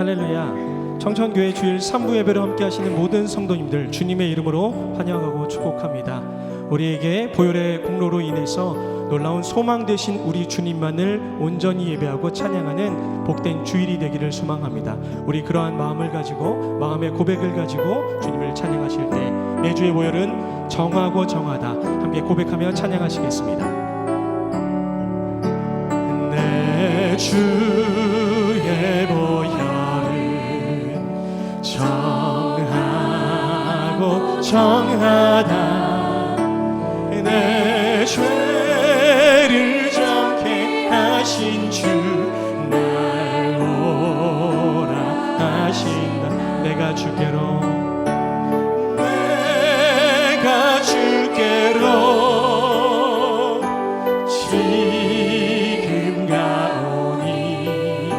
할렐루야. 청천교회 주일 3부 예배를 함께 하시는 모든 성도님들 주님의 이름으로 환영하고 축복합니다. 우리에게 보혈의 공로로 인해서 놀라운 소망 되신 우리 주님만을 온전히 예배하고 찬양하는 복된 주일이 되기를 소망합니다. 우리 그러한 마음을 가지고 마음의 고백을 가지고 주님을 찬양하실 때 매주의 보혈은 정하고 정하다 함께 고백하며 찬양하시겠습니다. 내 주의 보혈 정하고 정하다 내 죄를 정케 하신 주 날 오라 하신다. 내가 주께로 지금 가오니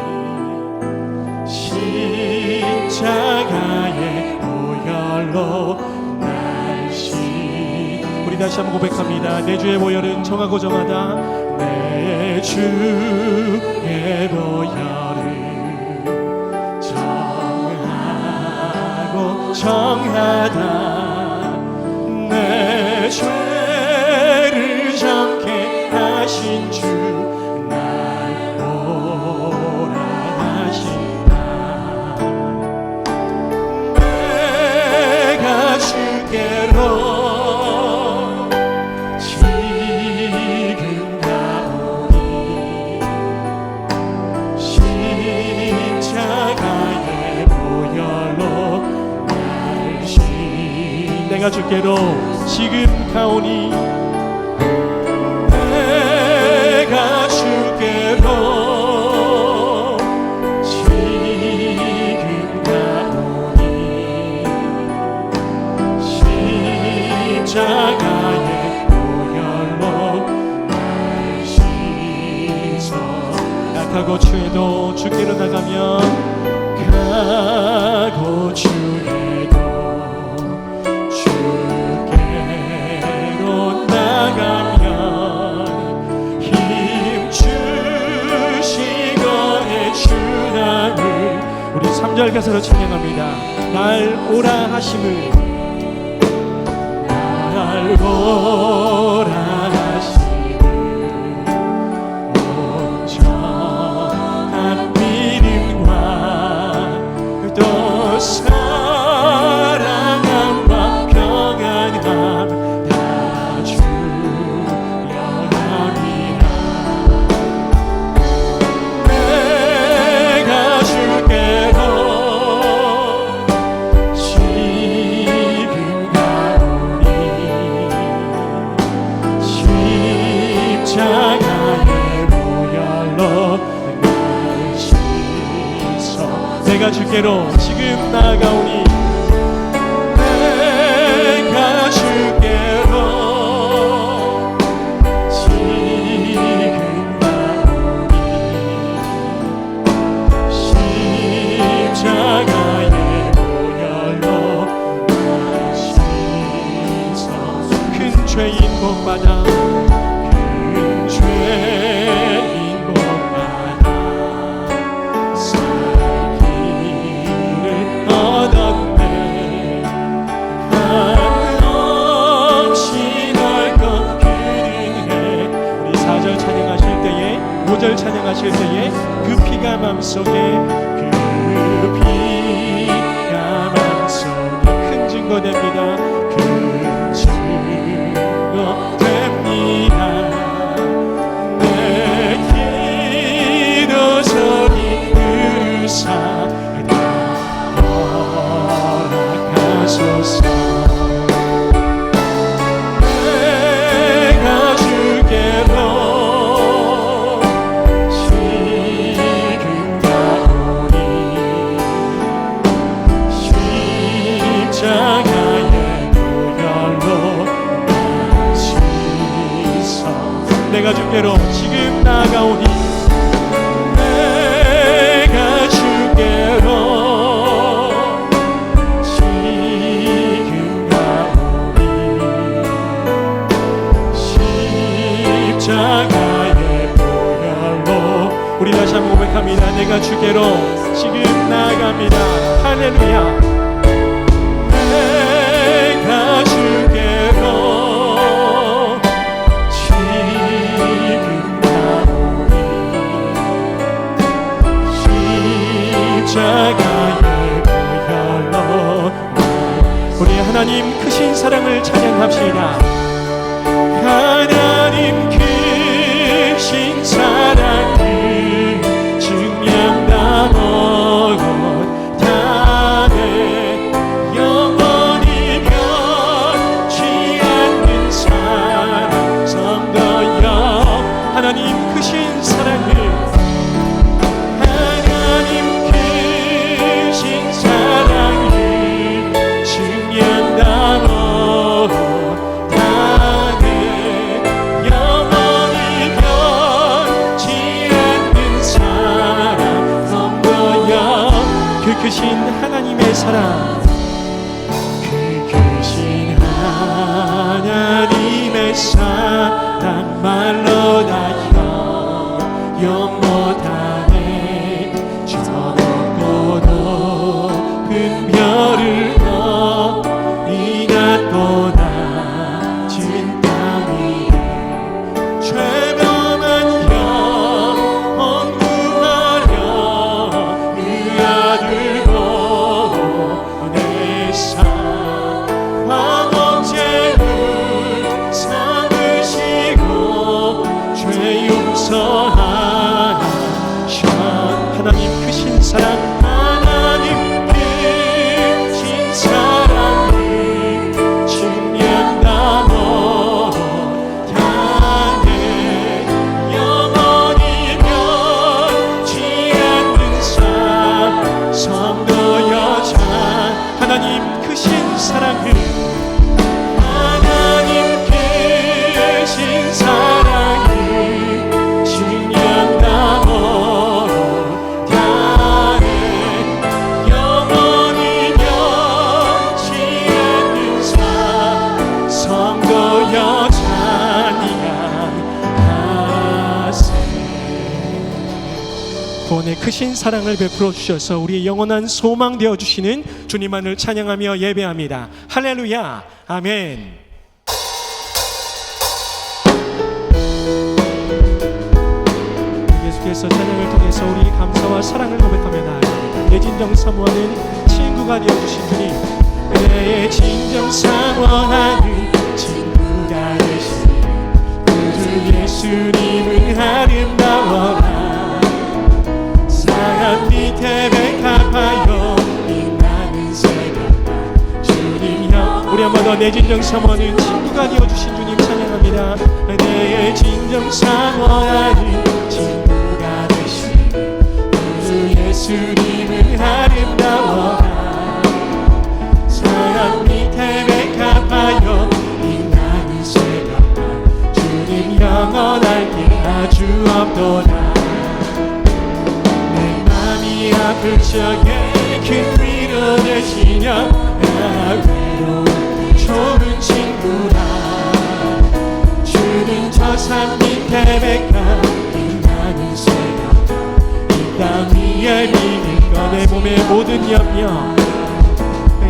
십자가의 보혈로 날씨. 우리 다시 한번 고백합니다. 내 주의 보혈은 정하고 정하다. 내 주의 보혈은 정하고 정하다 내 죄를 정케 하신 주 날 오라 하신다. 내가 주께로 지금 가오니 십자가의 보혈로 날씨. 내가 주께로 지금 가오니 내가 주께로 지금 가오니 십자가의 보혈로 날 씻어. 약하고 추해도 주께로 나가면 가고 추해도 주께로 나가면 우리 3절 가사로 찬양합니다. 날 오라 하심을 날 오라 하심을 온전한 믿음과 또 사랑함과 평안함 다 주려 함이라. 내가 주께로 지금 가오니 십자가의 보혈로 날 씻어. 내가 주께로 지금 나아가오니 내가 주께로 지금 가오니 십자가의 보혈로 날 씻어. 큰 죄인 복받아 큰 죄인 복받아 살 길을 얻었네. 한없이 널 꺾으리네. 우리 4절 찬양하실 때에 5절 찬양하실 때에 그 피가 맘속에 그 피가 맘속에 큰 증거 됩니다. 큰 증거 됩니다. 내 기도 소리 들으사 허락하소서. 내가 주께로 지금 가오니 십자가의 보혈로 날 씻어. 내가 주께로 지금 나아가오니 내가 주께로 지금 가오니 십자가의 보혈로. 우리 다시 한번 고백합니다. 내가 주께로 지금 나아가 할렐루야. 내가 주께로 지금 가오니 십자가의 보혈로. 우리 하나님 크신 사랑을 찬양합시다. 하나님 크신 사랑을 증명하고 다내 영원히 변치 않는 사랑 성도여. 하나님 크신 사랑을 하나님 크신 사랑을 증명하고 다내 영원히 변치 않는 사랑 성도여. 그 크신 하나님의 사랑, 그 크신 하나님의 사랑 말로 다 영원하네. 저 높고 높은 별을 이 낮고 낮은 땅 위에 죄범한 영혼 구하려 그 아들 보내사 화목제를 삼으시고 죄 용서하셔. 하나님 크신 사랑, 하나님 크신 사랑을 증명하고 다내 영원히 변치 않는 사랑 성도여. 하나님 크신 사랑을 하나님 크신 사랑을 증명하고 다내 영원히 변치 않는 사랑 성도여 찬양하세. 구원의 크신 사랑을 베풀어 주셔서 우리의 영원한 소망 되어 주시는 주님만을 찬양하며 예배합니다. 할렐루야. 아멘. 예수께서 찬양을 통해서 우리 감사와 사랑을 고백하며 나아갑니다. 내 진정 사모하는 친구가 되어 주신 주님, 내 진정 사모하는 친구가 되신 그 예수님은 아름다워라. 사랑 밑에 백합하여 빛나는 새벽 주님여. 우리 한 번 더 내 진정 사모하는 친구가 되어주신 주님 찬양합니다. 내 진정 사모하는 친구가 되신 그 예수님은 아름다워라. 사랑 밑에 백합하여 빛나는 새벽 주님 영원하게 아주 없도다. 아플 적에 큰 위로 되시며 외로운 좋은 친구라. 주는 저 산 밑에 백합 빛나는 새벽 이 땅 위에 비길 거. 내 몸의 모든 염려,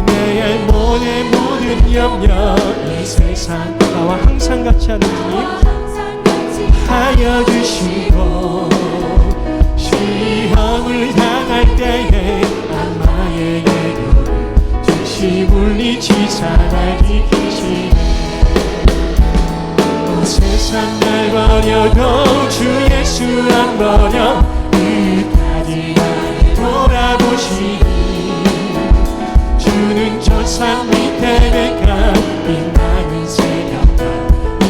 내 몸의 모든 염려 이 세상 나와 항상 같이 하는 주님 하여 주시고 시험을 향할 때에 악마의 계교를 즉시 물리치사 날 지키시네. 온 세상 날 버려도 주 예수 안 버려 끝까지 날 돌아보시니. 주는 저 산 밑에 백합 빛나는 새벽.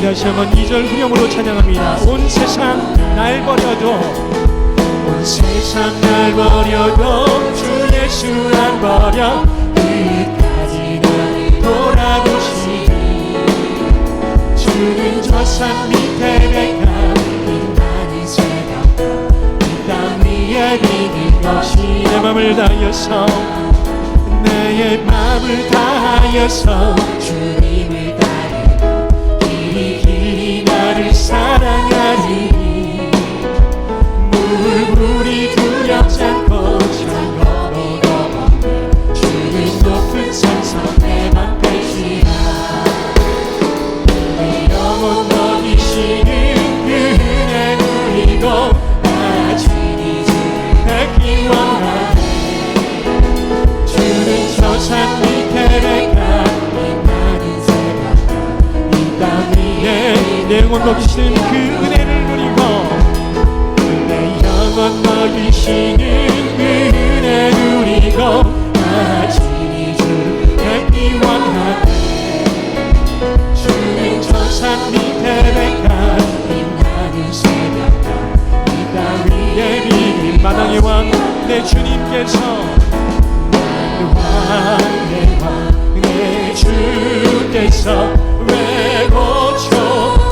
다시 한번 2절 후렴으로 찬양합니다. 온 세상 날 버려도, 온 세상 날 버려도 주 예수 안 버려 끝까지 날 돌아보시니. 주는 저 산 밑에 백합 빛나는 새벽 이 땅 위에 비길 것이. 내 맘을 다하여서, 내 맘을 다하여서 주님을 따르고 길이 나를 사랑하리니. 물이 두렵지 않고 참 걸어도 없네 먹이시는 그 은혜를 누리고 내 영혼 먹이시는 그 은혜 누리고 아직 주의 원하네 주는 저산 밑에 백합 빛나는 새벽별 이 따위의 비밀 마당의 왕 내 주님께서 왕의 왕 내 주께서 왜 고쳐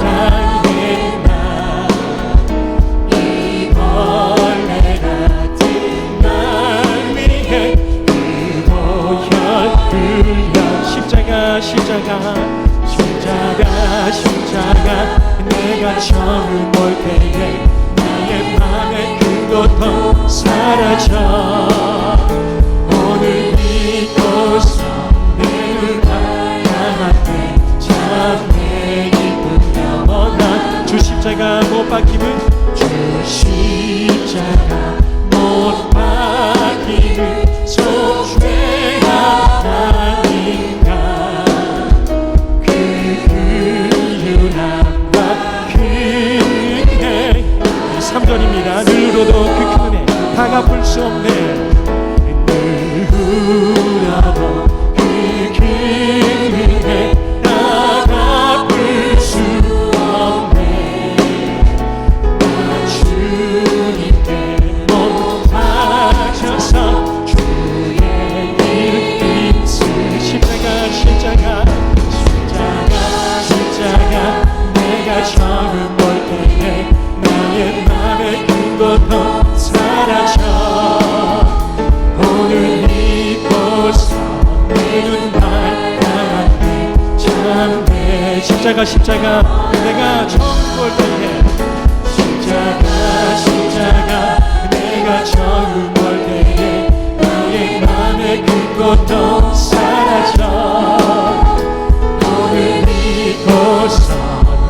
당했나 이 벌레 같은 날 위해 그 보혈 흘려 십자가 내가 처음 볼 때에 나의 맘에 그 고통 사라져 오늘 믿고서 내 눈 감았네 참 내 기쁨 영원한 주 십자가 못 박힘은 주 십자가 못 박힘은 속죄가 아닌가 그 은유함과 그 은혜 3절입니다 누로도 그 큰 은혜 다 갚을 수 없네 누구라도 그 큰 은혜 다 갚을 수 없네 나 주님께 못하셔서 주의 일 십자가 내가 처음 볼 때에 나의 맘에 큰 고통 사라져 오늘 믿고서 내 눈 밝았네 참 내 십자가 내가 처음 볼 때에 십자가 내가 처음 볼 때에 나의 맘에 큰 고통 사라져 오늘 믿고서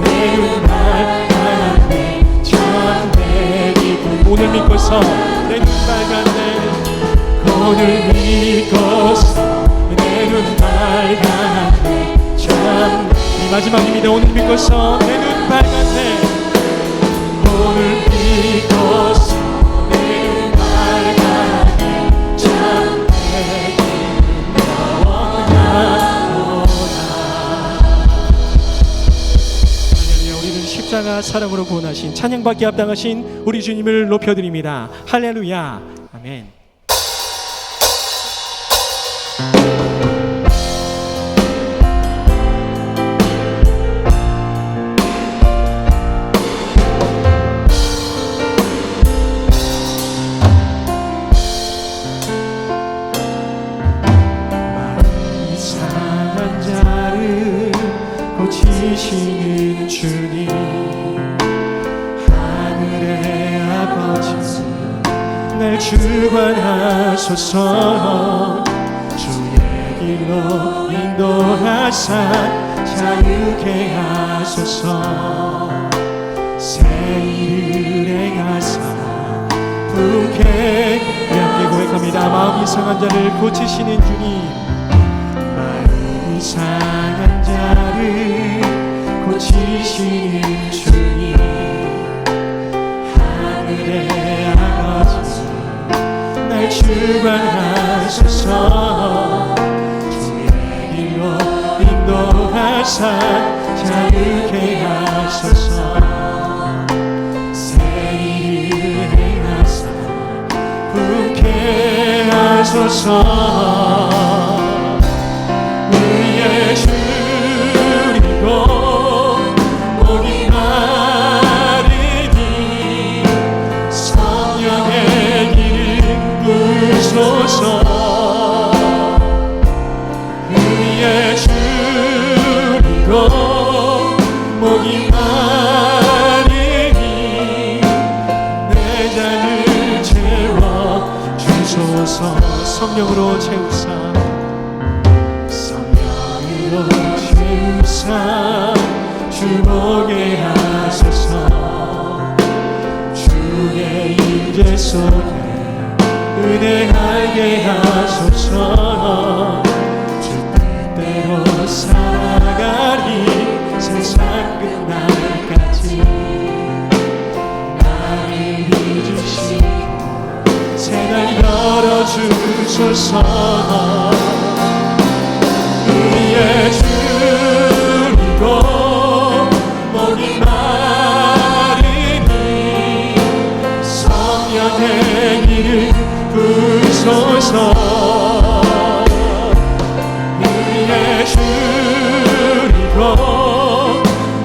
내 눈 밝았네 참 내 기쁨 오늘 믿고서 내 눈 밝았네 오늘 믿고서 내 눈 밝았네 참 이 마지막입니다 오늘 믿고서 내 눈 밝았네 오늘 믿고서 내 눈 밝았네 참 내 기쁨 영원하구나 할렐루야 우리는 십자가 사랑으로 구원하신 찬양받기 합당하신 우리 주님을 높여드립니다 할렐루야 아멘 이상한 자를 고치시는 주님 하늘의 아버지 날 주관하소서 주의 길로 인도하사 자유케 하소서 새 일을 행하사 부흥케 함께 고백합니다 마음 이상한 자를 고치시는 주님 마음 이상한 자를 고치시는 주님 하늘의 아버지 날 주관하소서 주의 길로 인도하사 자유케 하소서 새 일을 행하사 부흥케 하소서 의의 줄이고 목이 마르니 성령의 길을 부소서 의의 줄이고 목이 마르니 내 잔을 채워 주소서 성령으로 채우사 주보게 하소서 주의 임재 속에 은혜하게 하소서 주 뜻대로 살아가리 세상 끝날까지 주소서. 의에 줄이고 목이 마르니 성령의 길을 부소서. 의에 줄이고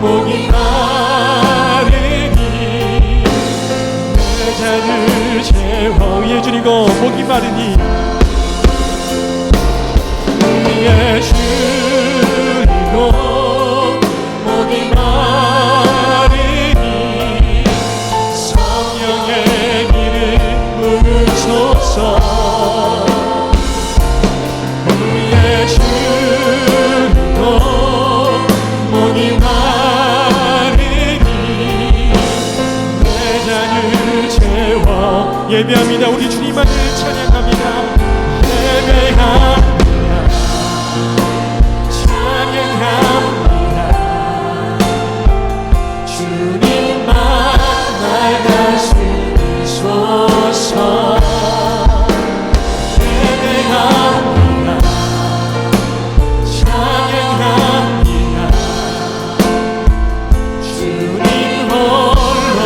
목이 마르니 내 잔을 채워. 의에 줄이고 목이 마르니 의에 줄이고 목이 마르니 성령의 길을 부으소서. 의에 줄이고 목이 마르니 내 잔을 채워. 예배합니다. 우리 주님만을 찬양합니다. 예배합니다. 찬양합니다. 주님만 날 다스리소서. 예배합니다. 찬양합니다. 주님 홀로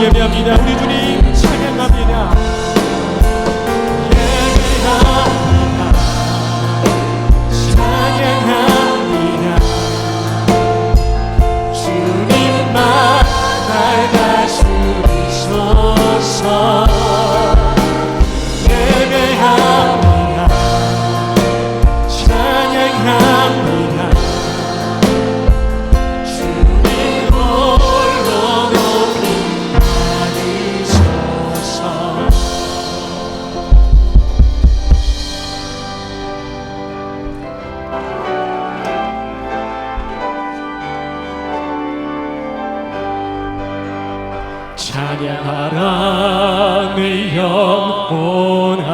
예배합니다. 우리 주님 찬양합니다. 예배합니다. 찬양합니다. 주님만 날 다스리소서. 예배합니다. 찬양합니다. 주님 홀로 높이 받으소서. 찬양하라 내 영혼아.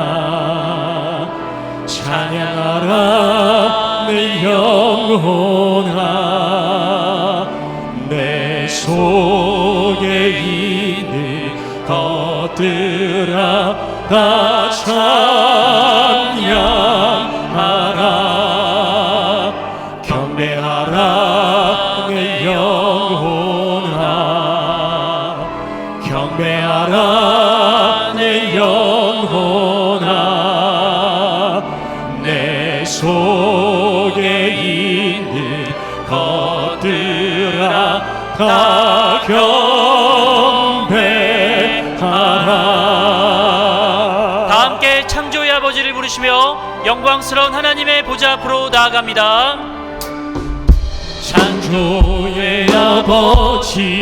찬양하라 내 영혼아. 내 속에 있는 것들아 다 찬양하라. 경배하라 내 영혼아. 경배하라 내 영혼아. 내 속에 있는 것들아 다 경배하라. 다 함께 창조의 아버지를 부르시며 영광스러운 하나님의 보좌 앞으로 나아갑니다. 창조의 아버지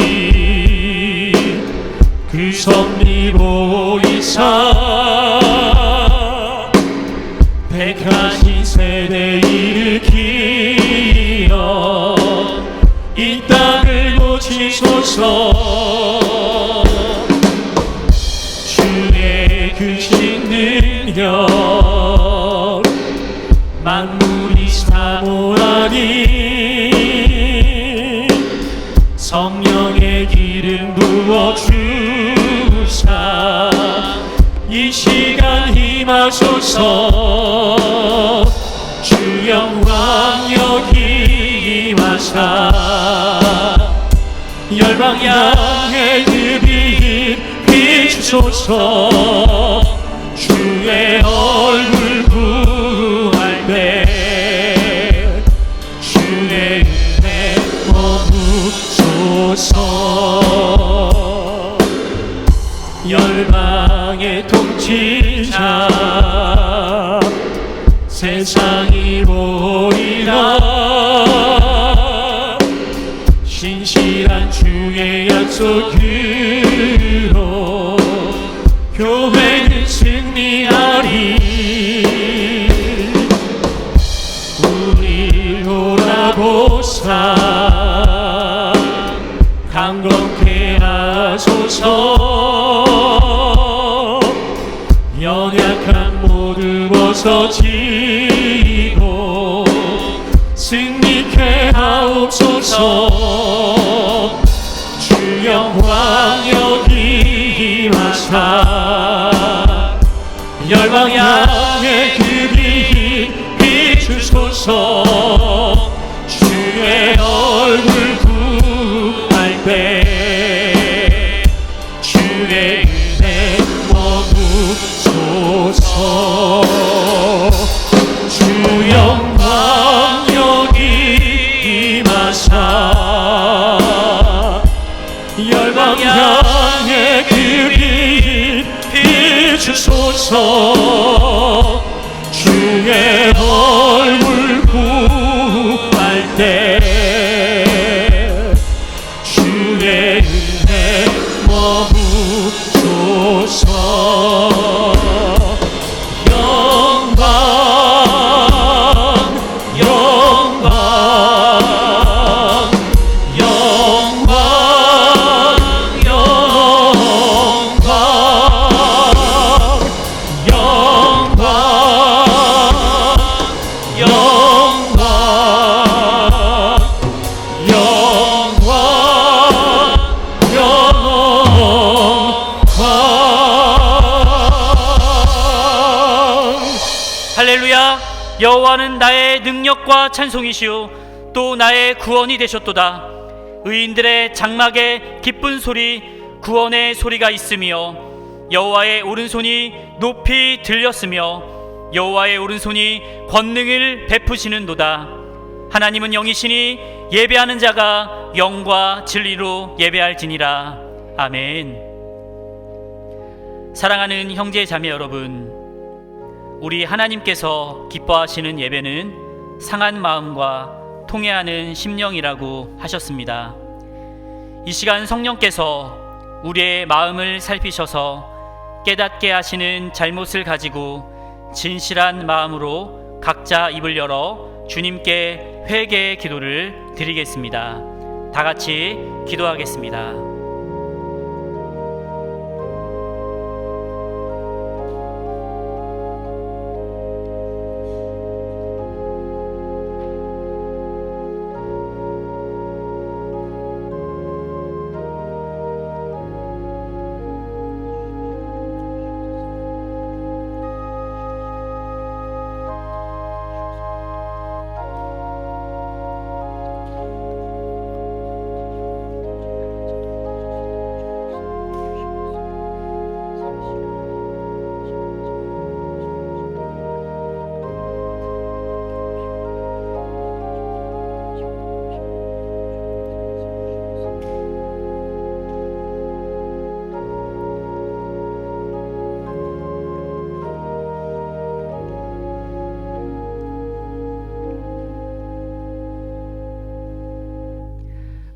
그 섭리 보이사 택하신 세대 일으키어 이 땅을 고치소서. 주의 크신 능력 만물이 사모하니 성령의 기름 부어주사 이 시간 임하소서. 주 영광 여기 임하사 열방 향해 그 빛 비추소서. 주의 얼굴 구할 때 주의 은혜 머무소서. 열방의 통치자 세상이 보이라 신실한 주의 약속으로 교회는 승리하리. 우리 돌아보사 강건케 하소서. 연약한 모두 벗어지고 승리케 하옵소서. 주 영광 여기 임하사 열방 향해 주옵소서. 주의 얼굴 구할 때 주의 은혜 머무소서. 영광 영광 영광 영광 영광 영광 할렐루야. 여호와는 나의 능력과 찬송이시요 또 나의 구원이 되셨도다. 의인들의 장막에 기쁜 소리, 구원의 소리가 있으며 여호와의 오른손이 높이 들렸으며 여호와의 오른손이 권능을 베푸시는도다. 하나님은 영이시니 예배하는 자가 영과 진리로 예배할지니라. 아멘. 사랑하는 형제 자매 여러분, 우리 하나님께서 기뻐하시는 예배는 상한 마음과 통회하는 심령이라고 하셨습니다. 이 시간 성령께서 우리의 마음을 살피셔서 깨닫게 하시는 잘못을 가지고 진실한 마음으로 각자 입을 열어 주님께 회개의 기도를 드리겠습니다. 다 같이 기도하겠습니다.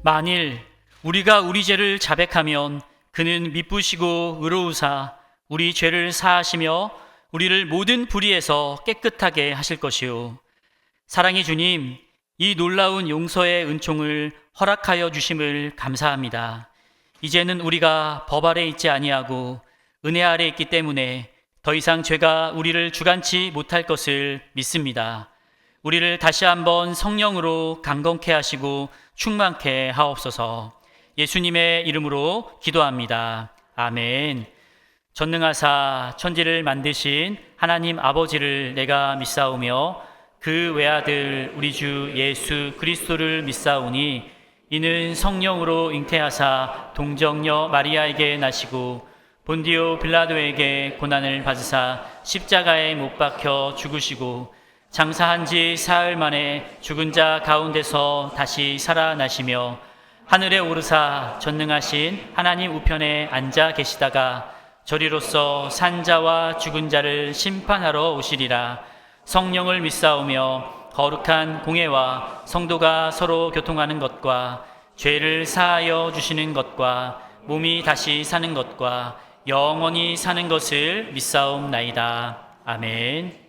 만일 우리가 우리 죄를 자백하면 그는 미쁘시고 의로우사 우리 죄를 사하시며 우리를 모든 불의에서 깨끗하게 하실 것이요. 사랑의 주님, 이 놀라운 용서의 은총을 허락하여 주심을 감사합니다. 이제는 우리가 법 아래 있지 아니하고 은혜 아래 있기 때문에 더 이상 죄가 우리를 주관치 못할 것을 믿습니다. 우리를 다시 한번 성령으로 강건케 하시고 충만케 하옵소서. 예수님의 이름으로 기도합니다. 아멘. 전능하사 천지를 만드신 하나님 아버지를 내가 믿사오며 그 외아들 우리 주 예수 그리스도를 믿사오니 이는 성령으로 잉태하사 동정녀 마리아에게 나시고 본디오 빌라도에게 고난을 받으사 십자가에 못 박혀 죽으시고 장사한 지 사흘 만에 죽은 자 가운데서 다시 살아나시며 하늘에 오르사 전능하신 하나님 우편에 앉아 계시다가 저리로서 산 자와 죽은 자를 심판하러 오시리라. 성령을 믿사오며 거룩한 공예와 성도가 서로 교통하는 것과 죄를 사하여 주시는 것과 몸이 다시 사는 것과 영원히 사는 것을 믿사옵나이다. 아멘.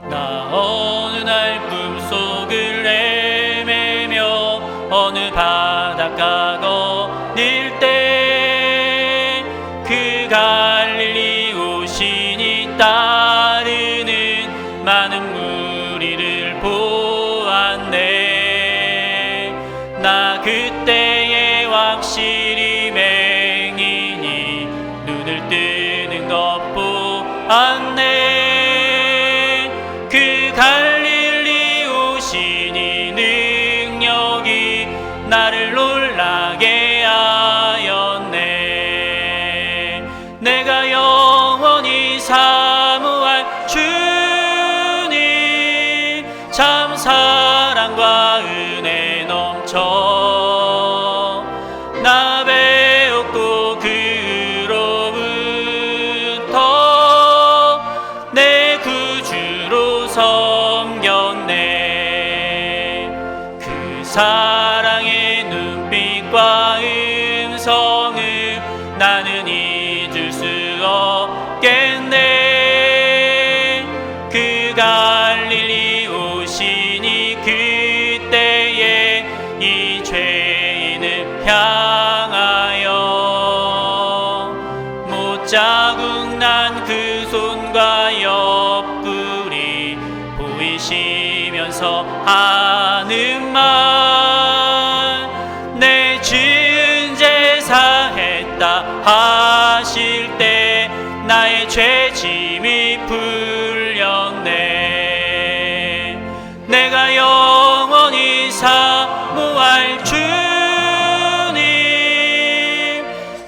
나 어느 날 꿈속을 헤매며 어느 바닷가 거닐 때 그 갈릴리 오신이 따르는 많은 무리를 보았네. 나 그때에 확실히 맹인이 눈을 뜨는 것 보았네. 그 갈릴리 오시니 능력이 나를 놀라게 하였네. 내가 영원히 사모할 주님 참 사랑과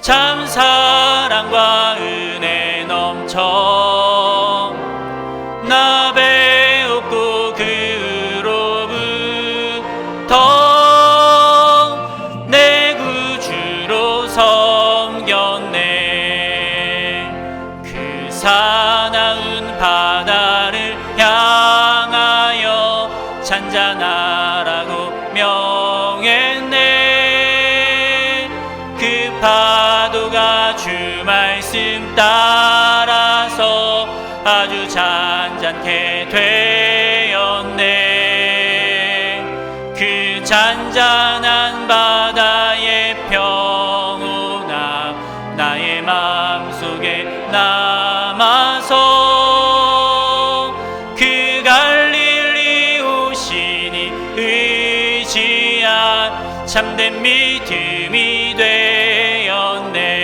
참 사랑과 은혜 넘쳐 나 배웠고 그로부터 내 구주로 섬겼네. 그 사나운 바다를 향하여 잔잔하라고 명했네. 그 파도가 주 말씀 따라서 아주 잔잔케 되었네. 그 잔잔한 바다의 평온함 나의 마음속에 남아서 그 갈릴리 오시니 의지한 참된 믿음이 되었네.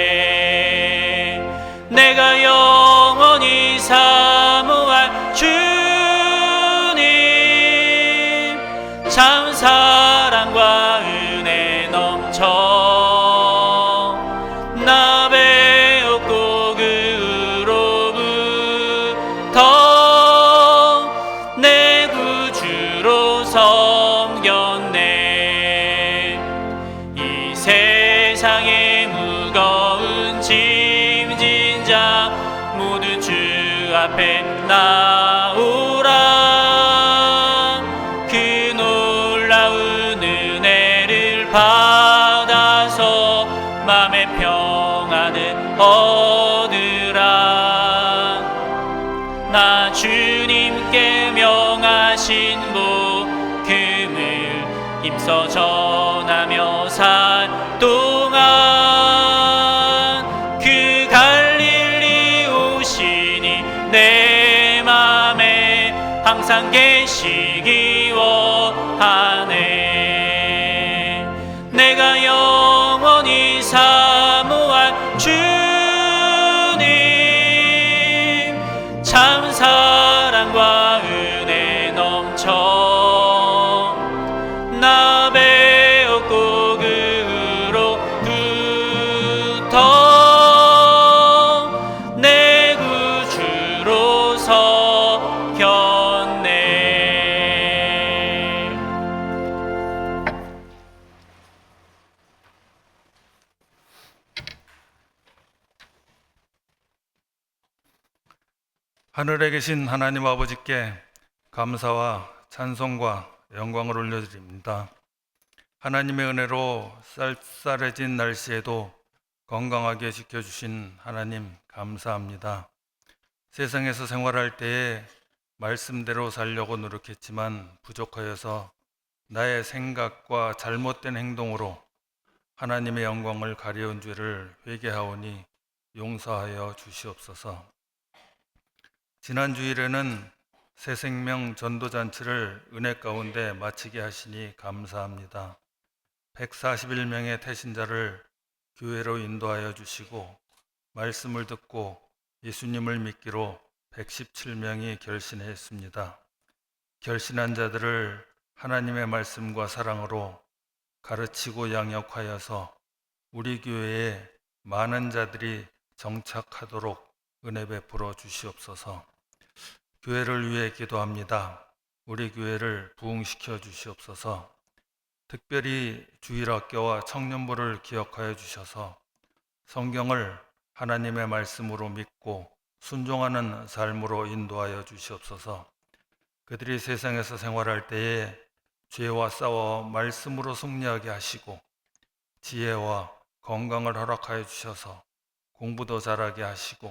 내가 영원히 사모할 주님 참 사랑과 은혜 넘쳐 나 배웠고 그로부터 내 구주로 섬겼네. 이 세상의 무거운 짐진 자 모두 주 앞에 나오라. 그 놀라운 은혜를 받아서 맘의 평안을 얻으라. 나 주님께 명하신 복음을 힘써 전하며 살 동안 그 갈릴리 오시니 내 맘에 항상 계시기 원하네. 내가 영원히 사모할 주님 참 사랑과 은혜 넘쳐 나 배웠고 그로부터 내 구주로 섬겼네. 하늘에 계신 하나님 아버지께 감사와 찬송과 영광을 올려드립니다. 하나님의 은혜로 쌀쌀해진 날씨에도 건강하게 지켜주신 하나님 감사합니다. 세상에서 생활할 때에 말씀대로 살려고 노력했지만 부족하여서 나의 생각과 잘못된 행동으로 하나님의 영광을 가려운 죄를 회개하오니 용서하여 주시옵소서. 지난 주일에는 새생명 전도잔치를 은혜 가운데 마치게 하시니 감사합니다. 141명의 태신자를 교회로 인도하여 주시고 말씀을 듣고 예수님을 믿기로 117명이 결신했습니다. 결신한 자들을 하나님의 말씀과 사랑으로 가르치고 양육하여서 우리 교회에 많은 자들이 정착하도록 은혜 베풀어 주시옵소서. 교회를 위해 기도합니다. 우리 교회를 부흥시켜 주시옵소서. 특별히 주일학교와 청년부를 기억하여 주셔서 성경을 하나님의 말씀으로 믿고 순종하는 삶으로 인도하여 주시옵소서. 그들이 세상에서 생활할 때에 죄와 싸워 말씀으로 승리하게 하시고 지혜와 건강을 허락하여 주셔서 공부도 잘하게 하시고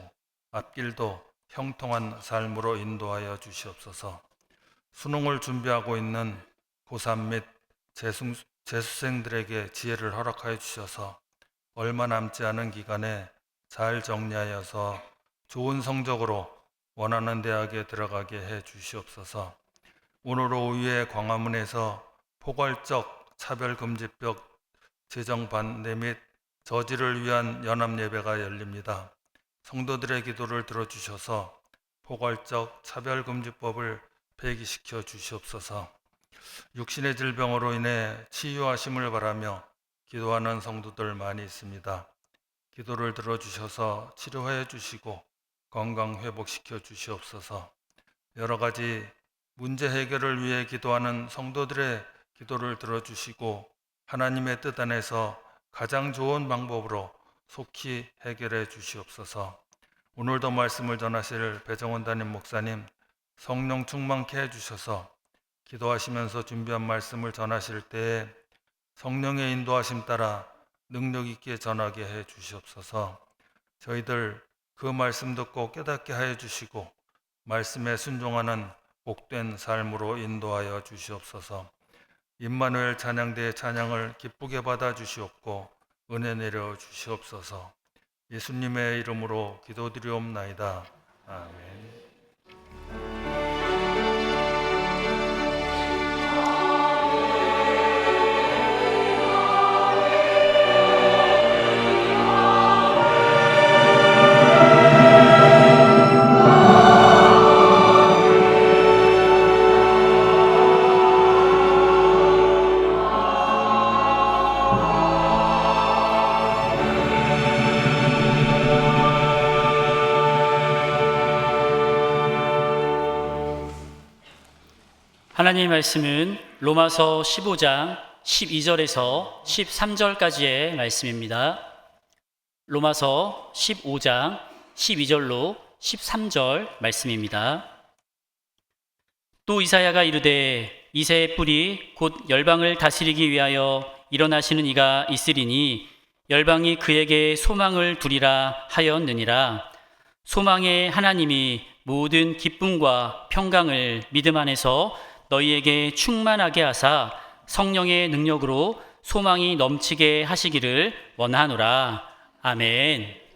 앞길도 형통한 삶으로 인도하여 주시옵소서. 수능을 준비하고 있는 고3 및 재수생들에게 지혜를 허락하여 주셔서 얼마 남지 않은 기간에 잘 정리하여서 좋은 성적으로 원하는 대학에 들어가게 해 주시옵소서. 오늘 오후에 광화문에서 포괄적 차별금지법 제정 반대 및 저지를 위한 연합예배가 열립니다. 성도들의 기도를 들어주셔서 포괄적 차별금지법을 폐기시켜 주시옵소서. 육신의 질병으로 인해 치유하심을 바라며 기도하는 성도들 많이 있습니다. 기도를 들어주셔서 치료해 주시고 건강 회복시켜 주시옵소서. 여러 가지 문제 해결을 위해 기도하는 성도들의 기도를 들어주시고 하나님의 뜻 안에서 가장 좋은 방법으로 속히 해결해 주시옵소서. 오늘도 말씀을 전하실 배정원 담임 목사님 성령 충만케 해주셔서 기도하시면서 준비한 말씀을 전하실 때에 성령의 인도하심 따라 능력 있게 전하게 해 주시옵소서. 저희들 그 말씀 듣고 깨닫게 하여 주시고 말씀에 순종하는 복된 삶으로 인도하여 주시옵소서. 임마누엘 찬양대의 찬양을 기쁘게 받아 주시옵고 은혜 내려 주시옵소서. 예수님의 이름으로 기도드리옵나이다. 아멘. 하나님의 말씀은 로마서 15장 12절에서 13절까지의 말씀입니다. 로마서 15장 12절로 13절 말씀입니다. 또 이사야가 이르되 이새의 뿔이 곧 열방을 다스리기 위하여 일어나시는 이가 있으리니 열방이 그에게 소망을 두리라 하였느니라. 소망의 하나님이 모든 기쁨과 평강을 믿음 안에서 너희에게 충만하게 하사 성령의 능력으로 소망이 넘치게 하시기를 원하노라. 아멘.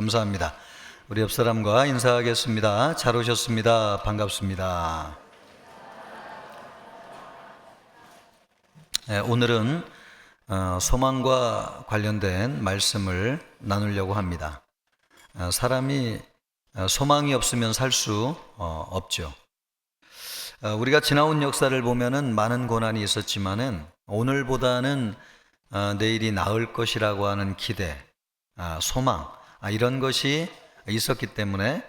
감사합니다. 우리 옆 사람과 인사하겠습니다. 잘 오셨습니다. 반갑습니다. 오늘은 소망과 관련된 말씀을 나누려고 합니다. 사람이 소망이 없으면 살 수 없죠. 우리가 지나온 역사를 보면은 많은 고난이 있었지만은 오늘보다는 내일이 나을 것이라고 하는 기대, 소망, 이런 것이 있었기 때문에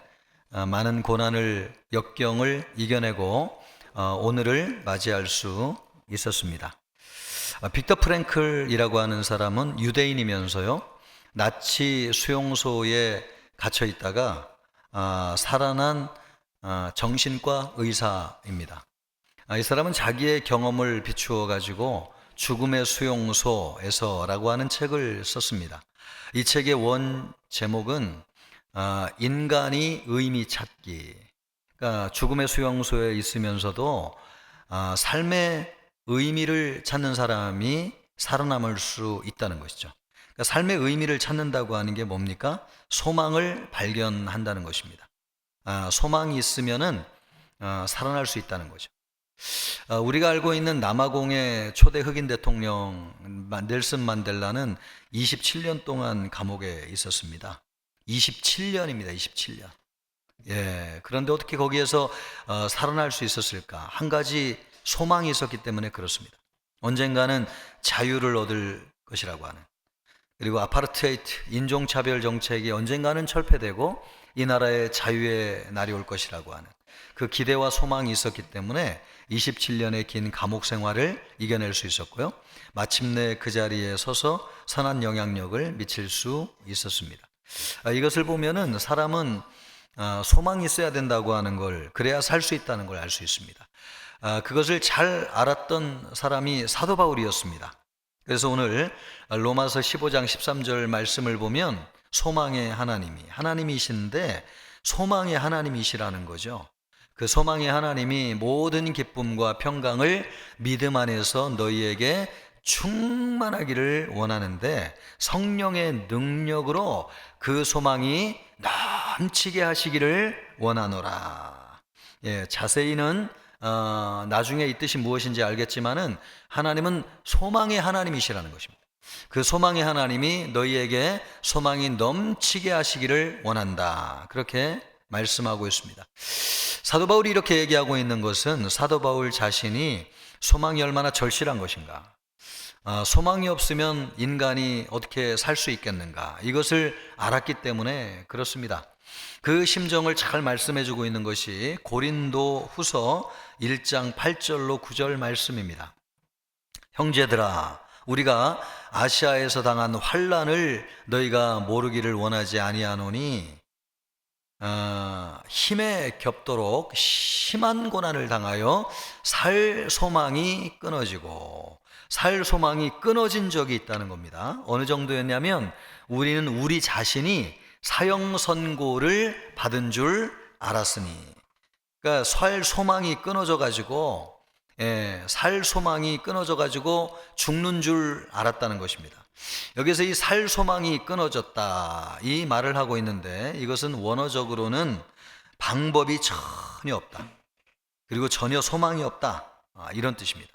많은 고난을, 역경을 이겨내고 오늘을 맞이할 수 있었습니다. 빅터 프랭클이라고 하는 사람은 유대인이면서요, 나치 수용소에 갇혀 있다가 살아난 정신과 의사입니다. 이 사람은 자기의 경험을 비추어 가지고 죽음의 수용소에서라고 하는 책을 썼습니다. 이 책의 원 제목은 인간이 의미 찾기. 그러니까 죽음의 수용소에 있으면서도 삶의 의미를 찾는 사람이 살아남을 수 있다는 것이죠. 그러니까 삶의 의미를 찾는다고 하는 게 뭡니까? 소망을 발견한다는 것입니다. 소망이 있으면은 살아날 수 있다는 거죠. 우리가 알고 있는 남아공의 초대 흑인 대통령 넬슨 만델라는 27년 동안 감옥에 있었습니다. 27년입니다. 27년. 예, 그런데 어떻게 거기에서 살아날 수 있었을까? 한 가지 소망이 있었기 때문에 그렇습니다. 언젠가는 자유를 얻을 것이라고 하는, 그리고 아파르테이트, 인종차별 정책이 언젠가는 철폐되고 이 나라의 자유의 날이 올 것이라고 하는 그 기대와 소망이 있었기 때문에 27년의 긴 감옥 생활을 이겨낼 수 있었고요. 마침내 그 자리에 서서 선한 영향력을 미칠 수 있었습니다. 이것을 보면은 사람은 소망이 있어야 된다고 하는 걸, 그래야 살 수 있다는 걸 알 수 있습니다. 그것을 잘 알았던 사람이 사도 바울이었습니다. 그래서 오늘 로마서 15장 13절 말씀을 보면 소망의 하나님이신데 소망의 하나님이시라는 거죠. 그 소망의 하나님이 모든 기쁨과 평강을 믿음 안에서 너희에게 충만하기를 원하는데 성령의 능력으로 그 소망이 넘치게 하시기를 원하노라. 예, 자세히는 나중에 이 뜻이 무엇인지 알겠지만은 하나님은 소망의 하나님이시라는 것입니다. 그 소망의 하나님이 너희에게 소망이 넘치게 하시기를 원한다. 그렇게 말씀하고 있습니다. 사도 바울이 이렇게 얘기하고 있는 것은 사도 바울 자신이 소망이 얼마나 절실한 것인가, 소망이 없으면 인간이 어떻게 살 수 있겠는가, 이것을 알았기 때문에 그렇습니다. 그 심정을 잘 말씀해주고 있는 것이 고린도 후서 1장 8절로 9절 말씀입니다. 형제들아, 우리가 아시아에서 당한 환난을 너희가 모르기를 원하지 아니하노니 힘에 겹도록 심한 고난을 당하여 살 소망이 끊어지고, 살 소망이 끊어진 적이 있다는 겁니다. 어느 정도였냐면 우리는 우리 자신이 사형 선고를 받은 줄 알았으니, 그러니까 살 소망이 끊어져 가지고, 살 소망이 끊어져 가지고 죽는 줄 알았다는 것입니다. 여기서 이 살 소망이 끊어졌다, 이 말을 하고 있는데 이것은 원어적으로는 방법이 전혀 없다, 그리고 전혀 소망이 없다, 이런 뜻입니다.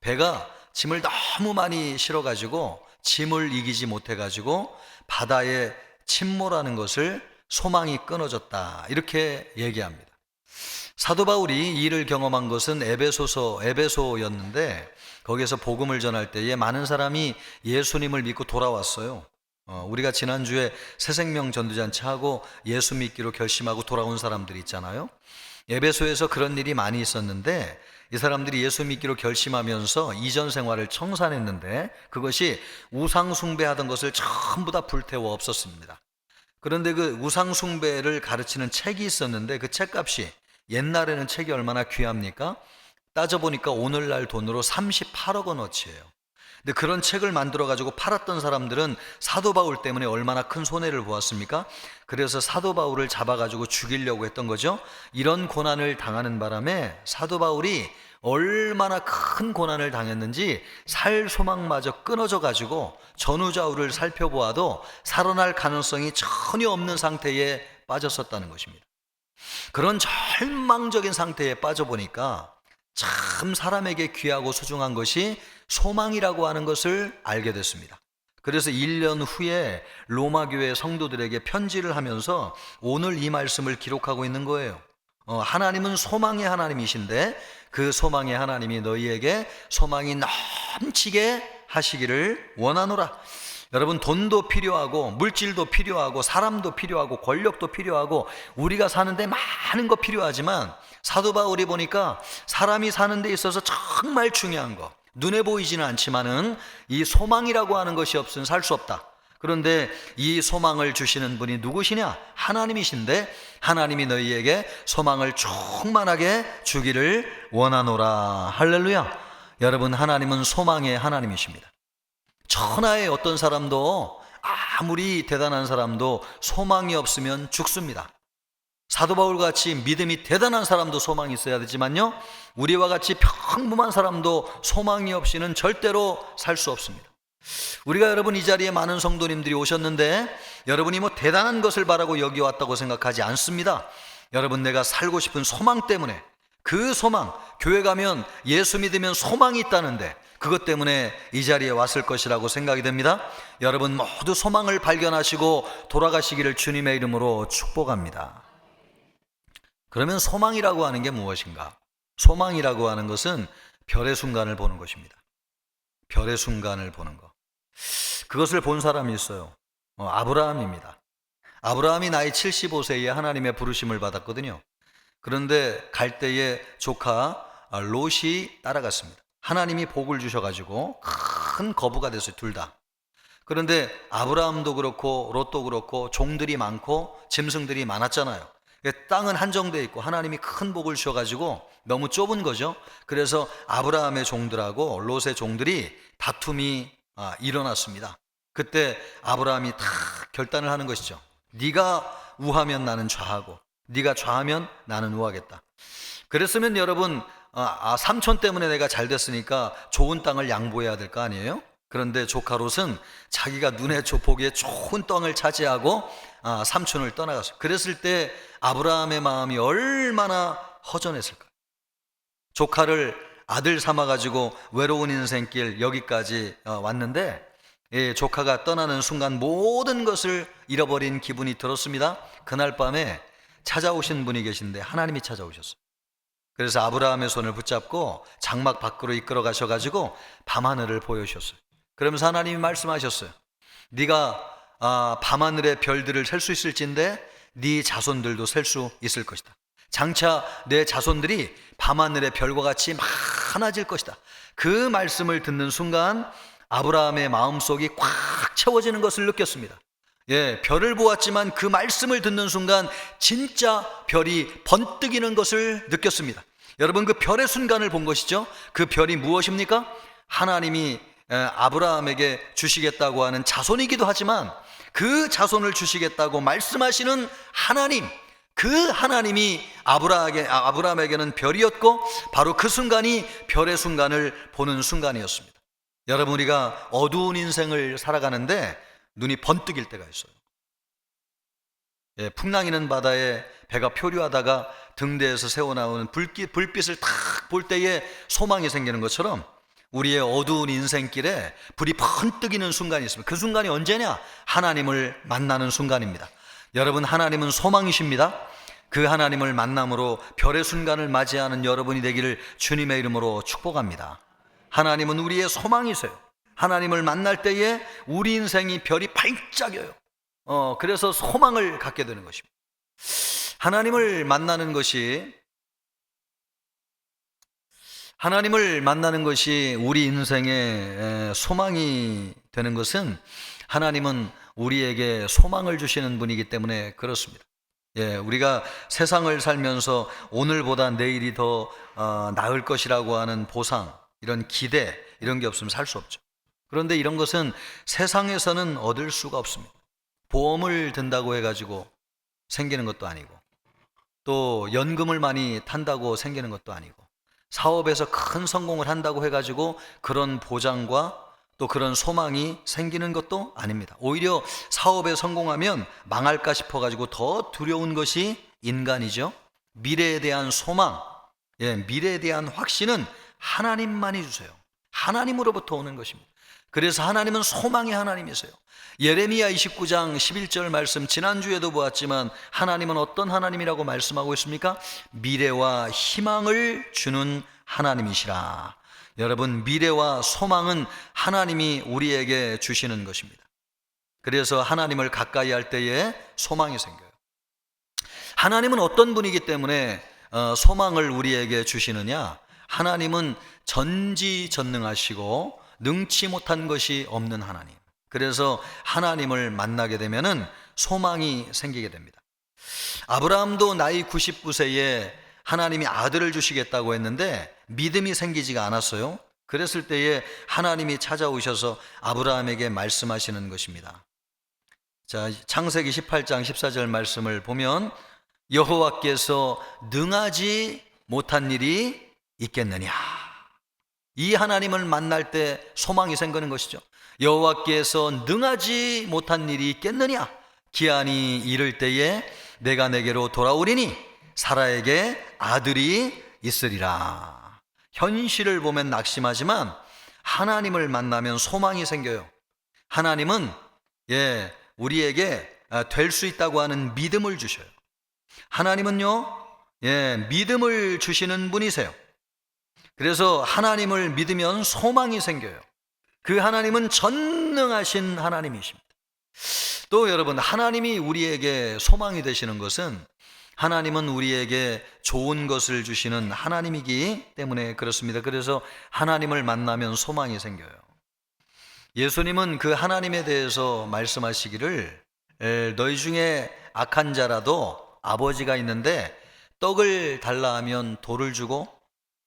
배가 짐을 너무 많이 실어 가지고 짐을 이기지 못해 가지고 바다에 침몰하는 것을 소망이 끊어졌다, 이렇게 얘기합니다. 사도 바울이 이 일을 경험한 것은 에베소였는데 거기에서 복음을 전할 때에 많은 사람이 예수님을 믿고 돌아왔어요. 우리가 지난주에 새생명 전도잔치 하고 예수 믿기로 결심하고 돌아온 사람들이 있잖아요. 에베소에서 그런 일이 많이 있었는데 이 사람들이 예수 믿기로 결심하면서 이전 생활을 청산했는데 그것이 우상 숭배하던 것을 전부 다 불태워 없었습니다. 그런데 그 우상 숭배를 가르치는 책이 있었는데 그 책값이, 옛날에는 책이 얼마나 귀합니까? 따져보니까 오늘날 돈으로 38억 원어치예요. 근데 그런 책을 만들어 가지고 팔았던 사람들은 사도 바울 때문에 얼마나 큰 손해를 보았습니까? 그래서 사도 바울을 잡아 가지고 죽이려고 했던 거죠. 이런 고난을 당하는 바람에 사도 바울이 얼마나 큰 고난을 당했는지 살 소망마저 끊어져 가지고 전후좌우를 살펴보아도 살아날 가능성이 전혀 없는 상태에 빠졌었다는 것입니다. 그런 절망적인 상태에 빠져보니까 참 사람에게 귀하고 소중한 것이 소망이라고 하는 것을 알게 됐습니다. 그래서 1년 후에 로마 교회 성도들에게 편지를 하면서 오늘 이 말씀을 기록하고 있는 거예요. 하나님은 소망의 하나님이신데 그 소망의 하나님이 너희에게 소망이 넘치게 하시기를 원하노라. 여러분, 돈도 필요하고 물질도 필요하고 사람도 필요하고 권력도 필요하고 우리가 사는데 많은 거 필요하지만 사도 바울이 보니까 사람이 사는 데 있어서 정말 중요한 거, 눈에 보이지는 않지만은 이 소망이라고 하는 것이 없으면 살 수 없다. 그런데 이 소망을 주시는 분이 누구시냐? 하나님이신데 하나님이 너희에게 소망을 충만하게 주기를 원하노라. 할렐루야. 여러분, 하나님은 소망의 하나님이십니다. 천하의 어떤 사람도, 아무리 대단한 사람도 소망이 없으면 죽습니다. 사도 바울 같이 믿음이 대단한 사람도 소망이 있어야 되지만요, 우리와 같이 평범한 사람도 소망이 없이는 절대로 살 수 없습니다. 우리가 여러분 이 자리에 많은 성도님들이 오셨는데 여러분이 뭐 대단한 것을 바라고 여기 왔다고 생각하지 않습니다. 여러분, 내가 살고 싶은 소망 때문에, 그 소망, 교회 가면 예수 믿으면 소망이 있다는데 그것 때문에 이 자리에 왔을 것이라고 생각이 됩니다. 여러분 모두 소망을 발견하시고 돌아가시기를 주님의 이름으로 축복합니다. 그러면 소망이라고 하는 게 무엇인가? 소망이라고 하는 것은 별의 순간을 보는 것입니다. 별의 순간을 보는 것. 그것을 본 사람이 있어요. 아브라함입니다. 아브라함이 나이 75세에 하나님의 부르심을 받았거든요. 그런데 갈 때에 조카 롯이 따라갔습니다. 하나님이 복을 주셔가지고 큰 거부가 됐어요, 둘 다. 그런데 아브라함도 그렇고 롯도 그렇고 종들이 많고 짐승들이 많았잖아요. 땅은 한정되어 있고 하나님이 큰 복을 주셔가지고 너무 좁은 거죠. 그래서 아브라함의 종들하고 롯의 종들이 다툼이 일어났습니다. 그때 아브라함이 다 결단을 하는 것이죠. 네가 우하면 나는 좌하고 네가 좌하면 나는 우하겠다. 그랬으면 여러분, 삼촌 때문에 내가 잘 됐으니까 좋은 땅을 양보해야 될 거 아니에요? 그런데 조카 롯은 자기가 눈에 보기에 좋은 땅을 차지하고 삼촌을 떠나갔어요. 그랬을 때 아브라함의 마음이 얼마나 허전했을까. 조카를 아들 삼아가지고 외로운 인생길 여기까지 왔는데 조카가 떠나는 순간 모든 것을 잃어버린 기분이 들었습니다. 그날 밤에 찾아오신 분이 계신데 하나님이 찾아오셨어요. 그래서 아브라함의 손을 붙잡고 장막 밖으로 이끌어 가셔가지고 밤하늘을 보여주셨어요. 그러면서 하나님이 말씀하셨어요. 네가 밤하늘의 별들을 셀 수 있을진데 네 자손들도 셀 수 있을 것이다. 장차 내 자손들이 밤하늘의 별과 같이 많아질 것이다. 그 말씀을 듣는 순간 아브라함의 마음속이 꽉 채워지는 것을 느꼈습니다. 별을 보았지만 그 말씀을 듣는 순간 진짜 별이 번뜩이는 것을 느꼈습니다. 여러분, 그 별의 순간을 본 것이죠. 그 별이 무엇입니까? 하나님이 아브라함에게 주시겠다고 하는 자손이기도 하지만 그 자손을 주시겠다고 말씀하시는 하나님, 그 하나님이 아브라함에게는 별이었고 바로 그 순간이 별의 순간을 보는 순간이었습니다. 여러분, 우리가 어두운 인생을 살아가는데 눈이 번뜩일 때가 있어요. 풍랑이는 바다에 배가 표류하다가 등대에서 새어나오는 불빛을 탁 볼 때에 소망이 생기는 것처럼 우리의 어두운 인생길에 불이 번뜩이는 순간이 있습니다. 그 순간이 언제냐? 하나님을 만나는 순간입니다. 여러분, 하나님은 소망이십니다. 그 하나님을 만남으로 별의 순간을 맞이하는 여러분이 되기를 주님의 이름으로 축복합니다. 하나님은 우리의 소망이세요. 하나님을 만날 때에 우리 인생이 별이 반짝여요. 그래서 소망을 갖게 되는 것입니다. 하나님을 만나는 것이 우리 인생의 소망이 되는 것은 하나님은 우리에게 소망을 주시는 분이기 때문에 그렇습니다. 우리가 세상을 살면서 오늘보다 내일이 더 나을 것이라고 하는 보상, 이런 기대, 이런 게 없으면 살 수 없죠. 그런데 이런 것은 세상에서는 얻을 수가 없습니다. 보험을 든다고 해가지고 생기는 것도 아니고, 또 연금을 많이 탄다고 생기는 것도 아니고, 사업에서 큰 성공을 한다고 해가지고 그런 보장과 또 그런 소망이 생기는 것도 아닙니다. 오히려 사업에 성공하면 망할까 싶어가지고 더 두려운 것이 인간이죠. 미래에 대한 소망, 미래에 대한 확신은 하나님만이 주세요. 하나님으로부터 오는 것입니다. 그래서 하나님은 소망의 하나님이세요. 예레미야 29장 11절 말씀, 지난주에도 보았지만 하나님은 어떤 하나님이라고 말씀하고 있습니까? 미래와 희망을 주는 하나님이시라. 여러분, 미래와 소망은 하나님이 우리에게 주시는 것입니다. 그래서 하나님을 가까이 할 때에 소망이 생겨요. 하나님은 어떤 분이기 때문에 소망을 우리에게 주시느냐? 하나님은 전지전능하시고 능치 못한 것이 없는 하나님. 그래서 하나님을 만나게 되면은 소망이 생기게 됩니다. 아브라함도 나이 99세에 하나님이 아들을 주시겠다고 했는데 믿음이 생기지가 않았어요. 그랬을 때에 하나님이 찾아오셔서 아브라함에게 말씀하시는 것입니다. 자, 창세기 18장 14절 말씀을 보면 여호와께서 능하지 못한 일이 있겠느냐. 이 하나님을 만날 때 소망이 생기는 것이죠. 여호와께서 능하지 못한 일이 있겠느냐. 기한이 이를 때에 내가 내게로 돌아오리니 사라에게 아들이 있으리라. 현실을 보면 낙심하지만 하나님을 만나면 소망이 생겨요. 하나님은 우리에게 될 수 있다고 하는 믿음을 주셔요. 하나님은요, 믿음을 주시는 분이세요. 그래서 하나님을 믿으면 소망이 생겨요. 그 하나님은 전능하신 하나님이십니다. 또 여러분, 하나님이 우리에게 소망이 되시는 것은 하나님은 우리에게 좋은 것을 주시는 하나님이기 때문에 그렇습니다. 그래서 하나님을 만나면 소망이 생겨요. 예수님은 그 하나님에 대해서 말씀하시기를 너희 중에 악한 자라도 아버지가 있는데 떡을 달라 하면 돌을 주고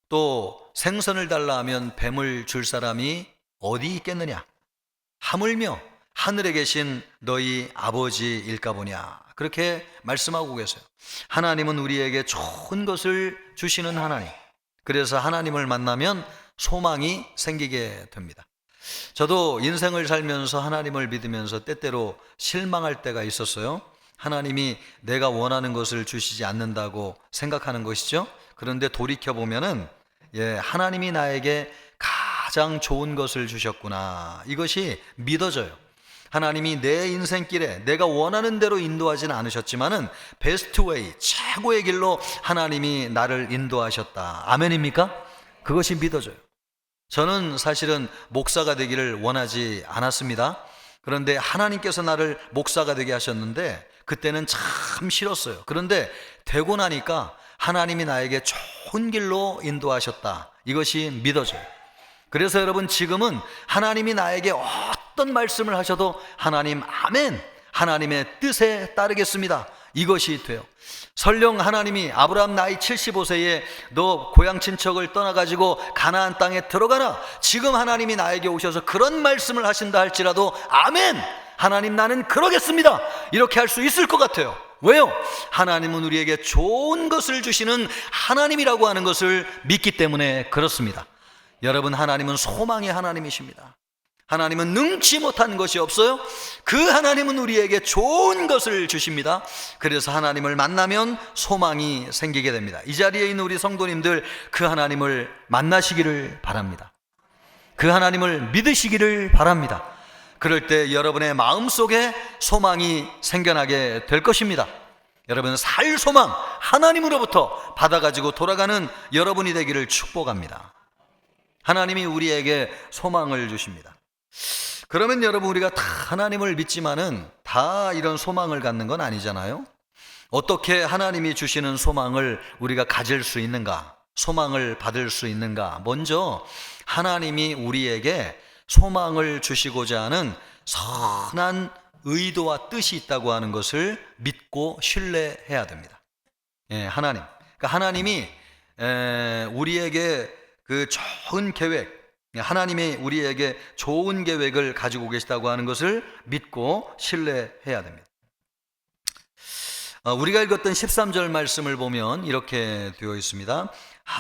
또 생선을 달라 하면 뱀을 줄 사람이 어디 있겠느냐? 하물며 하늘에 계신 너희 아버지일까 보냐. 그렇게 말씀하고 계세요. 하나님은 우리에게 좋은 것을 주시는 하나님. 그래서 하나님을 만나면 소망이 생기게 됩니다. 저도 인생을 살면서 하나님을 믿으면서 때때로 실망할 때가 있었어요. 하나님이 내가 원하는 것을 주시지 않는다고 생각하는 것이죠. 그런데 돌이켜보면은 하나님이 나에게 가장 좋은 것을 주셨구나. 이것이 믿어져요. 하나님이 내 인생길에 내가 원하는 대로 인도하지는 않으셨지만은 베스트 웨이, 최고의 길로 하나님이 나를 인도하셨다. 아멘입니까? 그것이 믿어져요. 저는 사실은 목사가 되기를 원하지 않았습니다. 그런데 하나님께서 나를 목사가 되게 하셨는데 그때는 참 싫었어요. 그런데 되고 나니까 하나님이 나에게 좋은 길로 인도하셨다. 이것이 믿어져요. 그래서 여러분, 지금은 하나님이 나에게 어떤 말씀을 하셔도 하나님 아멘, 하나님의 뜻에 따르겠습니다. 이것이 돼요. 설령 하나님이 아브라함 나이 75세에 너 고향 친척을 떠나가지고 가나안 땅에 들어가라, 지금 하나님이 나에게 오셔서 그런 말씀을 하신다 할지라도 아멘, 하나님 나는 그러겠습니다, 이렇게 할 수 있을 것 같아요. 왜요? 하나님은 우리에게 좋은 것을 주시는 하나님이라고 하는 것을 믿기 때문에 그렇습니다. 여러분, 하나님은 소망의 하나님이십니다. 하나님은 능치 못한 것이 없어요. 그 하나님은 우리에게 좋은 것을 주십니다. 그래서 하나님을 만나면 소망이 생기게 됩니다. 이 자리에 있는 우리 성도님들, 그 하나님을 만나시기를 바랍니다. 그 하나님을 믿으시기를 바랍니다. 그럴 때 여러분의 마음속에 소망이 생겨나게 될 것입니다. 여러분, 살 소망 하나님으로부터 받아가지고 돌아가는 여러분이 되기를 축복합니다. 하나님이 우리에게 소망을 주십니다. 그러면 여러분, 우리가 다 하나님을 믿지만은 다 이런 소망을 갖는 건 아니잖아요. 어떻게 하나님이 주시는 소망을 우리가 가질 수 있는가, 소망을 받을 수 있는가? 먼저 하나님이 우리에게 소망을 주시고자 하는 선한 의도와 뜻이 있다고 하는 것을 믿고 신뢰해야 됩니다. 하나님, 그러니까 하나님이 우리에게 그 좋은 계획, 하나님이 우리에게 좋은 계획을 가지고 계시다고 하는 것을 믿고 신뢰해야 됩니다. 우리가 읽었던 13절 말씀을 보면 이렇게 되어 있습니다.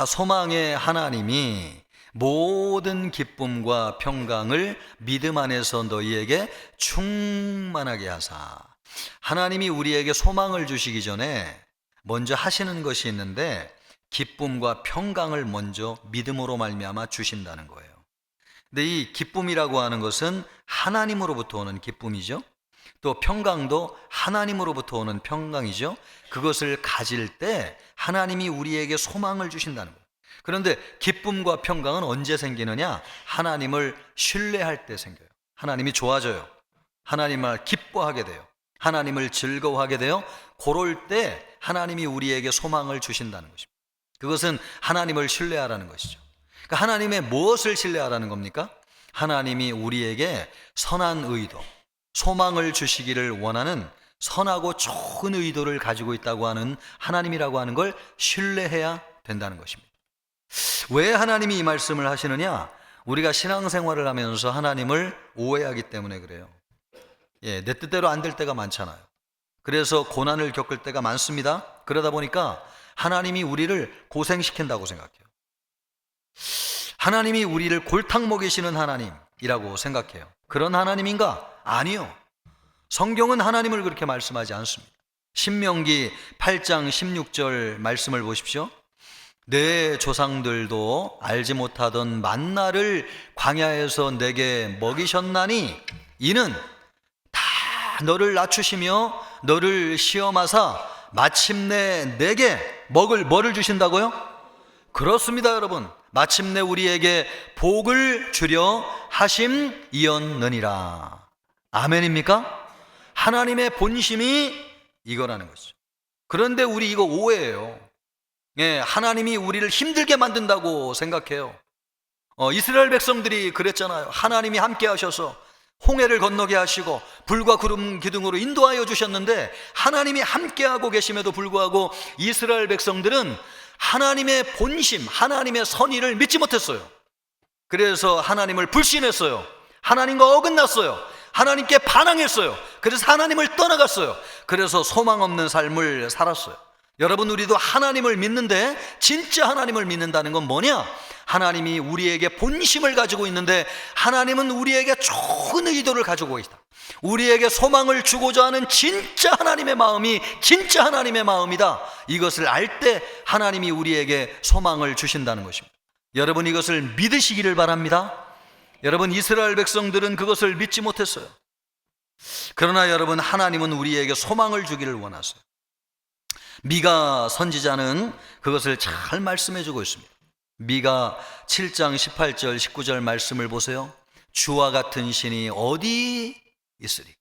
소망의 하나님이 모든 기쁨과 평강을 믿음 안에서 너희에게 충만하게 하사. 하나님이 우리에게 소망을 주시기 전에 먼저 하시는 것이 있는데 기쁨과 평강을 먼저 믿음으로 말미암아 주신다는 거예요. 근데 이 기쁨이라고 하는 것은 하나님으로부터 오는 기쁨이죠. 또 평강도 하나님으로부터 오는 평강이죠. 그것을 가질 때 하나님이 우리에게 소망을 주신다는 거예요. 그런데 기쁨과 평강은 언제 생기느냐? 하나님을 신뢰할 때 생겨요. 하나님이 좋아져요. 하나님을 기뻐하게 돼요. 하나님을 즐거워하게 돼요. 그럴 때 하나님이 우리에게 소망을 주신다는 것입니다. 그것은 하나님을 신뢰하라는 것이죠. 그러니까 하나님의 무엇을 신뢰하라는 겁니까? 하나님이 우리에게 선한 의도, 소망을 주시기를 원하는 선하고 좋은 의도를 가지고 있다고 하는 하나님이라고 하는 걸 신뢰해야 된다는 것입니다. 왜 하나님이 이 말씀을 하시느냐? 우리가 신앙생활을 하면서 하나님을 오해하기 때문에 그래요. 내 뜻대로 안 될 때가 많잖아요. 그래서 고난을 겪을 때가 많습니다. 그러다 보니까 하나님이 우리를 고생시킨다고 생각해요. 하나님이 우리를 골탕 먹이시는 하나님이라고 생각해요. 그런 하나님인가? 아니요. 성경은 하나님을 그렇게 말씀하지 않습니다. 신명기 8장 16절 말씀을 보십시오. 내 조상들도 알지 못하던 만나를 광야에서 내게 먹이셨나니 이는 다 너를 낮추시며 너를 시험하사 마침내 내게 뭐를 주신다고요? 그렇습니다, 여러분. 마침내 우리에게 복을 주려 하심이었느니라. 아멘입니까? 하나님의 본심이 이거라는 것이죠. 그런데 우리 이거 오해예요. 하나님이 우리를 힘들게 만든다고 생각해요. 이스라엘 백성들이 그랬잖아요. 하나님이 함께 하셔서 홍해를 건너게 하시고 불과 구름 기둥으로 인도하여 주셨는데 하나님이 함께하고 계심에도 불구하고 이스라엘 백성들은 하나님의 본심, 하나님의 선의를 믿지 못했어요. 그래서 하나님을 불신했어요. 하나님과 어긋났어요. 하나님께 반항했어요. 그래서 하나님을 떠나갔어요. 그래서 소망 없는 삶을 살았어요. 여러분, 우리도 하나님을 믿는데 진짜 하나님을 믿는다는 건 뭐냐? 하나님이 우리에게 본심을 가지고 있는데 하나님은 우리에게 좋은 의도를 가지고 있다. 우리에게 소망을 주고자 하는 진짜 하나님의 마음이 진짜 하나님의 마음이다. 이것을 알 때 하나님이 우리에게 소망을 주신다는 것입니다. 여러분, 이것을 믿으시기를 바랍니다. 여러분, 이스라엘 백성들은 그것을 믿지 못했어요. 그러나 여러분, 하나님은 우리에게 소망을 주기를 원하세요. 미가 선지자는 그것을 잘 말씀해 주고 있습니다. 미가 7장 18절 19절 말씀을 보세요. 주와 같은 신이 어디 있으리까?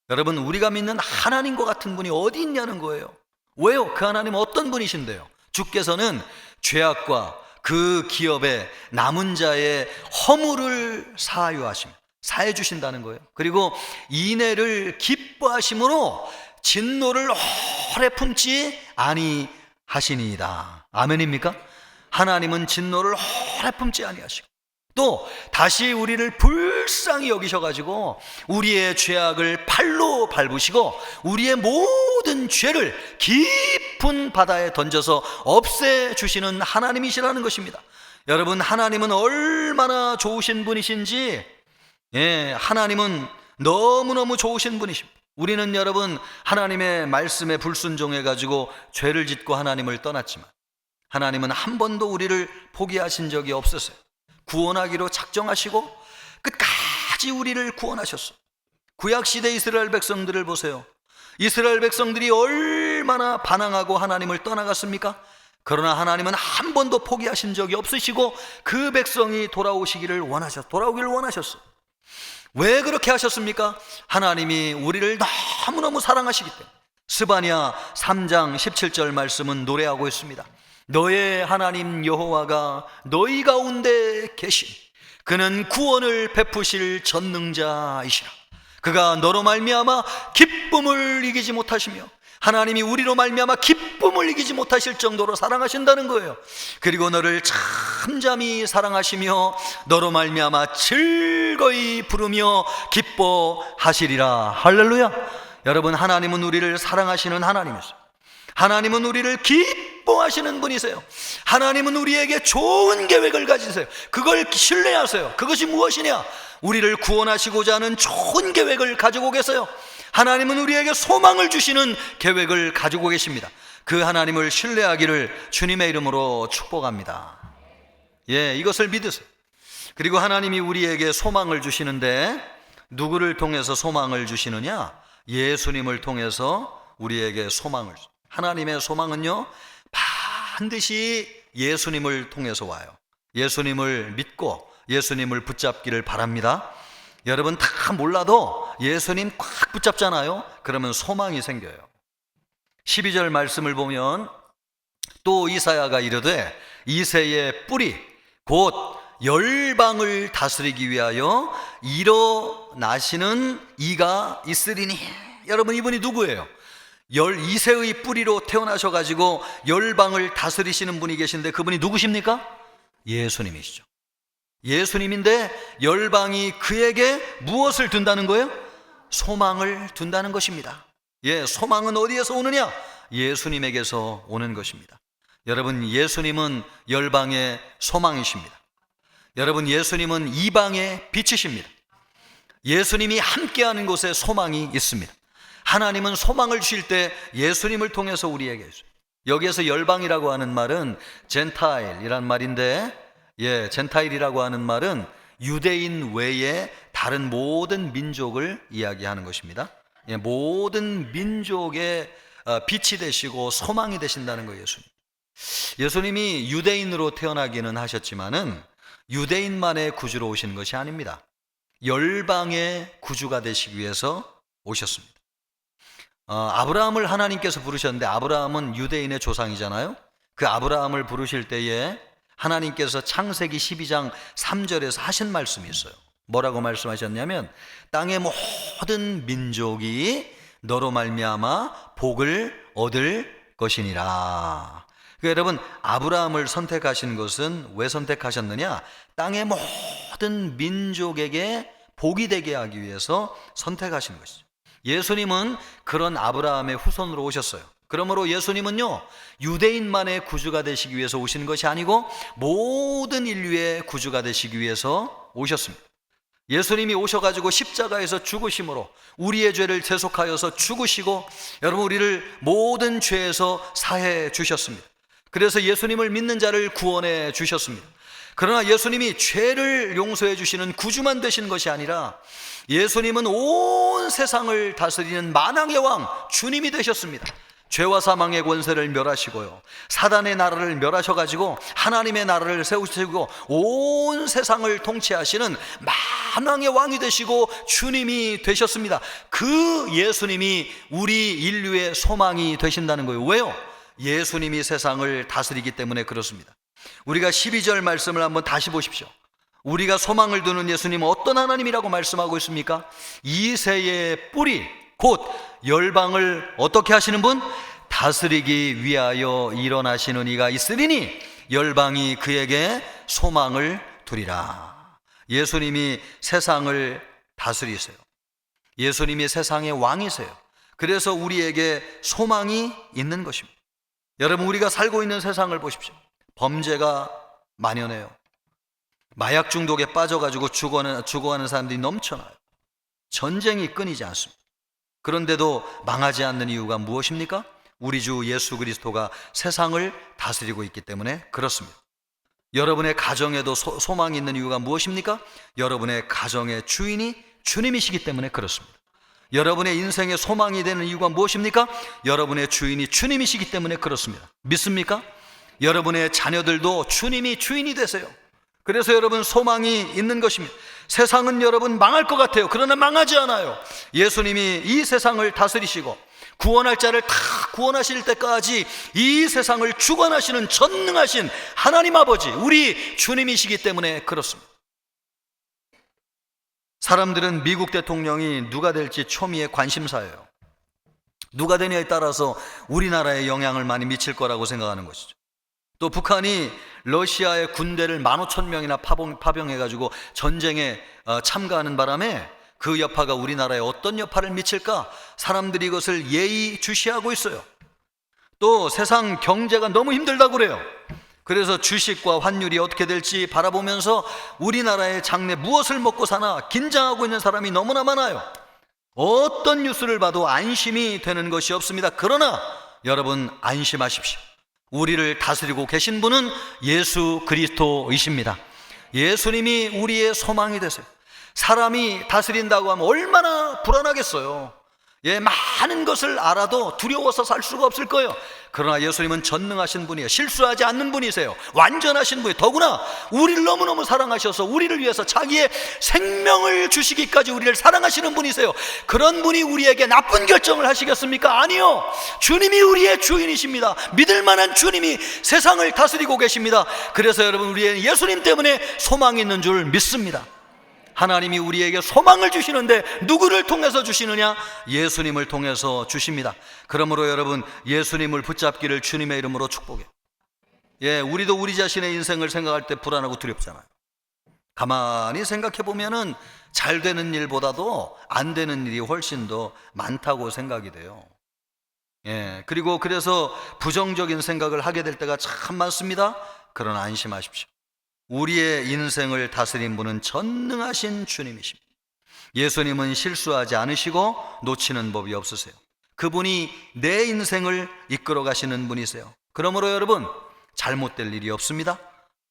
여러분, 우리가 믿는 하나님과 같은 분이 어디 있냐는 거예요. 왜요? 그 하나님은 어떤 분이신데요? 주께서는 죄악과 그 기업의 남은 자의 허물을 사해 주신다는 거예요. 그리고 인애를 기뻐하심으로 진노를 오래 품지 아니하시니이다. 아멘입니까? 하나님은 진노를 오래 품지 아니하시고 또 다시 우리를 불쌍히 여기셔가지고 우리의 죄악을 팔로 밟으시고 우리의 모든 죄를 깊은 바다에 던져서 없애주시는 하나님이시라는 것입니다. 여러분, 하나님은 얼마나 좋으신 분이신지, 하나님은 너무너무 좋으신 분이십니다. 우리는 여러분, 하나님의 말씀에 불순종해가지고 죄를 짓고 하나님을 떠났지만 하나님은 한 번도 우리를 포기하신 적이 없었어요. 구원하기로 작정하시고 끝까지 우리를 구원하셨어요. 구약시대 이스라엘 백성들을 보세요. 이스라엘 백성들이 얼마나 반항하고 하나님을 떠나갔습니까? 그러나 하나님은 한 번도 포기하신 적이 없으시고 그 백성이 돌아오기를 원하셨어요. 왜 그렇게 하셨습니까? 하나님이 우리를 너무너무 사랑하시기 때문에. 스바냐 3장 17절 말씀은 노래하고 있습니다. 너의 하나님 여호와가 너희 가운데 계신 그는 구원을 베푸실 전능자이시라. 그가 너로 말미암아 기쁨을 이기지 못하시며 하나님이 우리로 말미암아 기쁨을 이기지 못하실 정도로 사랑하신다는 거예요. 그리고 너를 참 잠잠히 사랑하시며 너로 말미암아 즐거이 부르며 기뻐하시리라. 할렐루야. 여러분, 하나님은 우리를 사랑하시는 하나님이세요. 하나님은 우리를 기뻐하시는 분이세요. 하나님은 우리에게 좋은 계획을 가지세요. 그걸 신뢰하세요. 그것이 무엇이냐? 우리를 구원하시고자 하는 좋은 계획을 가지고 계세요. 하나님은 우리에게 소망을 주시는 계획을 가지고 계십니다. 그 하나님을 신뢰하기를 주님의 이름으로 축복합니다. 예, 이것을 믿으세요. 그리고 하나님이 우리에게 소망을 주시는데 누구를 통해서 소망을 주시느냐? 예수님을 통해서 우리에게 소망을 주세요. 하나님의 소망은요, 반드시 예수님을 통해서 와요. 예수님을 믿고 예수님을 붙잡기를 바랍니다. 여러분 다 몰라도 예수님 꽉 붙잡잖아요. 그러면 소망이 생겨요. 12절 말씀을 보면 또 이사야가 이르되 이새의 뿌리 곧 열방을 다스리기 위하여 일어나시는 이가 있으리니. 여러분, 이분이 누구예요? 이새의 뿌리로 태어나셔가지고 열방을 다스리시는 분이 계신데 그분이 누구십니까? 예수님이시죠. 예수님인데 열방이 그에게 무엇을 둔다는 거예요? 소망을 둔다는 것입니다. 예, 소망은 어디에서 오느냐? 예수님에게서 오는 것입니다. 여러분, 예수님은 열방의 소망이십니다. 여러분, 예수님은 이방의 빛이십니다. 예수님이 함께하는 곳에 소망이 있습니다. 하나님은 소망을 주실 때 예수님을 통해서 우리에게 있어요. 여기에서 열방이라고 하는 말은 젠타일이란 말인데, 예, 젠타일이라고 하는 말은 유대인 외에 다른 모든 민족을 이야기하는 것입니다. 예, 모든 민족의 빛이 되시고 소망이 되신다는 거예요. 예수님이 유대인으로 태어나기는 하셨지만은 유대인만의 구주로 오신 것이 아닙니다. 열방의 구주가 되시기 위해서 오셨습니다. 아브라함을 하나님께서 부르셨는데 아브라함은 유대인의 조상이잖아요. 그 아브라함을 부르실 때에 하나님께서 창세기 12장 3절에서 하신 말씀이 있어요. 뭐라고 말씀하셨냐면 땅의 모든 민족이 너로 말미암아 복을 얻을 것이니라. 그러니까 여러분, 아브라함을 선택하신 것은 왜 선택하셨느냐? 땅의 모든 민족에게 복이 되게 하기 위해서 선택하신 것이죠. 예수님은 그런 아브라함의 후손으로 오셨어요. 그러므로 예수님은요, 유대인만의 구주가 되시기 위해서 오신 것이 아니고 모든 인류의 구주가 되시기 위해서 오셨습니다. 예수님이 오셔가지고 십자가에서 죽으심으로 우리의 죄를 대속하여서 죽으시고 여러분 우리를 모든 죄에서 사해 주셨습니다. 그래서 예수님을 믿는 자를 구원해 주셨습니다. 그러나 예수님이 죄를 용서해 주시는 구주만 되시는 것이 아니라 예수님은 온 세상을 다스리는 만왕의 왕 주님이 되셨습니다. 죄와 사망의 권세를 멸하시고요, 사단의 나라를 멸하셔가지고 하나님의 나라를 세우시고 온 세상을 통치하시는 만왕의 왕이 되시고 주님이 되셨습니다. 그 예수님이 우리 인류의 소망이 되신다는 거예요. 왜요? 예수님이 세상을 다스리기 때문에 그렇습니다. 우리가 12절 말씀을 한번 다시 보십시오. 우리가 소망을 두는 예수님은 어떤 하나님이라고 말씀하고 있습니까? 이새의 뿌리 곧 열방을 어떻게 하시는 분? 다스리기 위하여 일어나시는 이가 있으리니 열방이 그에게 소망을 두리라. 예수님이 세상을 다스리세요. 예수님이 세상의 왕이세요. 그래서 우리에게 소망이 있는 것입니다. 여러분, 우리가 살고 있는 세상을 보십시오. 범죄가 만연해요. 마약 중독에 빠져가지고 죽어가는 사람들이 넘쳐나요. 전쟁이 끊이지 않습니다. 그런데도 망하지 않는 이유가 무엇입니까? 우리 주 예수 그리스도가 세상을 다스리고 있기 때문에 그렇습니다. 여러분의 가정에도 소망이 있는 이유가 무엇입니까? 여러분의 가정의 주인이 주님이시기 때문에 그렇습니다. 여러분의 인생에 소망이 되는 이유가 무엇입니까? 여러분의 주인이 주님이시기 때문에 그렇습니다. 믿습니까? 여러분의 자녀들도 주님이 주인이 되세요. 그래서 여러분 소망이 있는 것입니다. 세상은 여러분 망할 것 같아요. 그러나 망하지 않아요. 예수님이 이 세상을 다스리시고 구원할 자를 다 구원하실 때까지 이 세상을 주관하시는 전능하신 하나님 아버지, 우리 주님이시기 때문에 그렇습니다. 사람들은 미국 대통령이 누가 될지 초미의 관심사예요. 누가 되냐에 따라서 우리나라에 영향을 많이 미칠 거라고 생각하는 것이죠. 또 북한이 러시아의 군대를 15,000명이나 파병해가지고 전쟁에 참가하는 바람에 그 여파가 우리나라에 어떤 여파를 미칠까? 사람들이 이것을 예의주시하고 있어요. 또 세상 경제가 너무 힘들다고 그래요. 그래서 주식과 환율이 어떻게 될지 바라보면서 우리나라의 장래 무엇을 먹고 사나 긴장하고 있는 사람이 너무나 많아요. 어떤 뉴스를 봐도 안심이 되는 것이 없습니다. 그러나 여러분 안심하십시오. 우리를 다스리고 계신 분은 예수 그리스도이십니다. 예수님이 우리의 소망이 되세요. 사람이 다스린다고 하면 얼마나 불안하겠어요. 많은 것을 알아도 두려워서 살 수가 없을 거예요. 그러나 예수님은 전능하신 분이에요. 실수하지 않는 분이세요. 완전하신 분이에요. 더구나 우리를 너무너무 사랑하셔서 우리를 위해서 자기의 생명을 주시기까지 우리를 사랑하시는 분이세요. 그런 분이 우리에게 나쁜 결정을 하시겠습니까? 아니요. 주님이 우리의 주인이십니다. 믿을 만한 주님이 세상을 다스리고 계십니다. 그래서 여러분, 우리의 예수님 때문에 소망이 있는 줄 믿습니다. 하나님이 우리에게 소망을 주시는데 누구를 통해서 주시느냐? 예수님을 통해서 주십니다. 그러므로 여러분, 예수님을 붙잡기를 주님의 이름으로 축복해요. 우리도 우리 자신의 인생을 생각할 때 불안하고 두렵잖아요. 가만히 생각해 보면은 잘 되는 일보다도 안 되는 일이 훨씬 더 많다고 생각이 돼요. 그리고 그래서 부정적인 생각을 하게 될 때가 참 많습니다. 그러나 안심하십시오. 우리의 인생을 다스린 분은 전능하신 주님이십니다. 예수님은 실수하지 않으시고 놓치는 법이 없으세요. 그분이 내 인생을 이끌어 가시는 분이세요. 그러므로 여러분, 잘못될 일이 없습니다.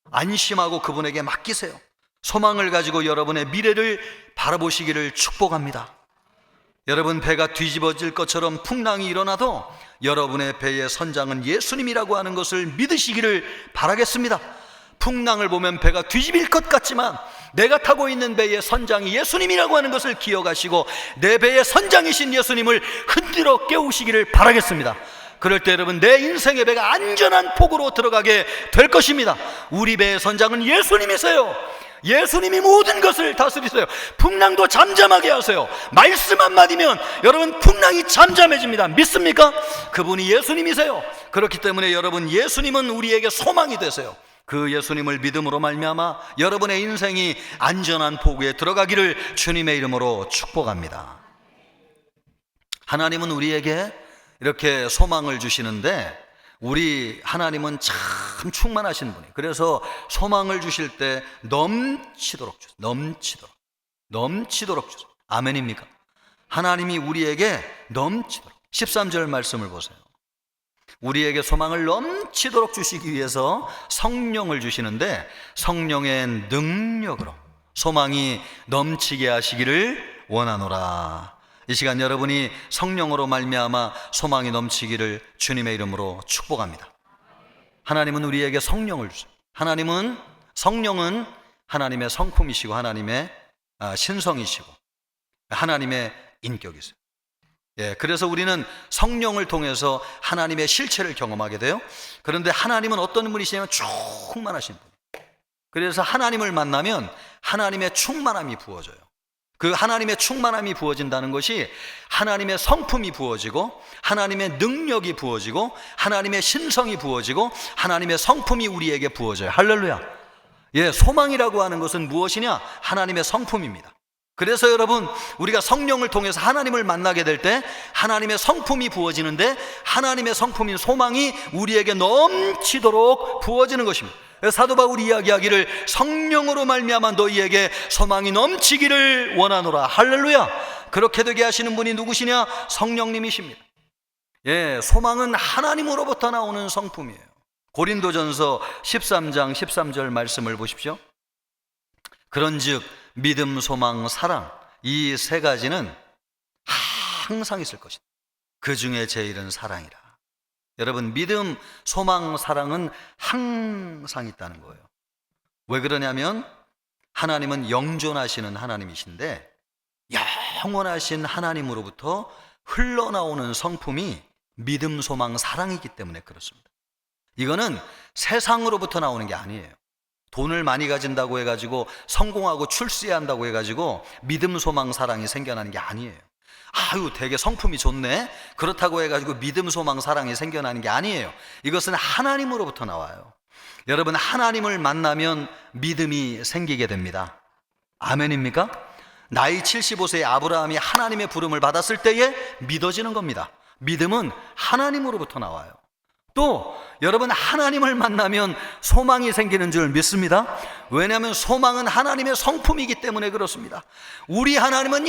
안심하고 그분에게 맡기세요. 소망을 가지고 여러분의 미래를 바라보시기를 축복합니다. 여러분, 배가 뒤집어질 것처럼 풍랑이 일어나도 여러분의 배의 선장은 예수님이라고 하는 것을 믿으시기를 바라겠습니다. 풍랑을 보면 배가 뒤집힐 것 같지만 내가 타고 있는 배의 선장이 예수님이라고 하는 것을 기억하시고 내 배의 선장이신 예수님을 흔들어 깨우시기를 바라겠습니다. 그럴 때 여러분, 내 인생의 배가 안전한 폭으로 들어가게 될 것입니다. 우리 배의 선장은 예수님이세요. 예수님이 모든 것을 다스리세요. 풍랑도 잠잠하게 하세요. 말씀 한마디면 여러분, 풍랑이 잠잠해집니다. 믿습니까? 그분이 예수님이세요. 그렇기 때문에 여러분, 예수님은 우리에게 소망이 되세요. 그 예수님을 믿음으로 말미암아 여러분의 인생이 안전한 포구에 들어가기를 주님의 이름으로 축복합니다. 하나님은 우리에게 이렇게 소망을 주시는데, 우리 하나님은 참 충만하신 분이에요. 그래서 소망을 주실 때 넘치도록 주세요. 넘치도록 주세요. 아멘입니까? 하나님이 우리에게 넘치도록. 13절 말씀을 보세요. 우리에게 소망을 넘치도록 주시기 위해서 성령을 주시는데, 성령의 능력으로 소망이 넘치게 하시기를 원하노라. 이 시간 여러분이 성령으로 말미암아 소망이 넘치기를 주님의 이름으로 축복합니다. 하나님은 우리에게 성령을 주세요. 성령은 하나님의 성품이시고 하나님의 신성이시고 하나님의 인격이세요. 그래서 우리는 성령을 통해서 하나님의 실체를 경험하게 돼요. 그런데 하나님은 어떤 분이시냐면 충만하신 분이에요. 그래서 하나님을 만나면 하나님의 충만함이 부어져요. 그 하나님의 충만함이 부어진다는 것이 하나님의 성품이 부어지고 하나님의 능력이 부어지고 하나님의 신성이 부어지고 하나님의 성품이 우리에게 부어져요. 할렐루야. 소망이라고 하는 것은 무엇이냐? 하나님의 성품입니다. 그래서 여러분, 우리가 성령을 통해서 하나님을 만나게 될 때 하나님의 성품이 부어지는데, 하나님의 성품인 소망이 우리에게 넘치도록 부어지는 것입니다. 사도 바울이 이야기하기를 성령으로 말미암아 너희에게 소망이 넘치기를 원하노라. 할렐루야. 그렇게 되게 하시는 분이 누구시냐? 성령님이십니다. 소망은 하나님으로부터 나오는 성품이에요. 고린도전서 13장 13절 말씀을 보십시오. 그런즉 믿음, 소망, 사랑, 이 세 가지는 항상 있을 것이다. 그 중에 제일은 사랑이라. 여러분, 믿음, 소망, 사랑은 항상 있다는 거예요. 왜 그러냐면 하나님은 영존하시는 하나님이신데, 영원하신 하나님으로부터 흘러나오는 성품이 믿음, 소망, 사랑이기 때문에 그렇습니다. 이거는 세상으로부터 나오는 게 아니에요. 돈을 많이 가진다고 해가지고 성공하고 출세해야 한다고 해가지고 믿음, 소망, 사랑이 생겨나는 게 아니에요. 되게 성품이 좋네, 그렇다고 해가지고 믿음, 소망, 사랑이 생겨나는 게 아니에요. 이것은 하나님으로부터 나와요. 여러분, 하나님을 만나면 믿음이 생기게 됩니다. 아멘입니까? 나이 75세의 아브라함이 하나님의 부름을 받았을 때에 믿어지는 겁니다. 믿음은 하나님으로부터 나와요. 또 여러분, 하나님을 만나면 소망이 생기는 줄 믿습니다. 왜냐하면 소망은 하나님의 성품이기 때문에 그렇습니다. 우리 하나님은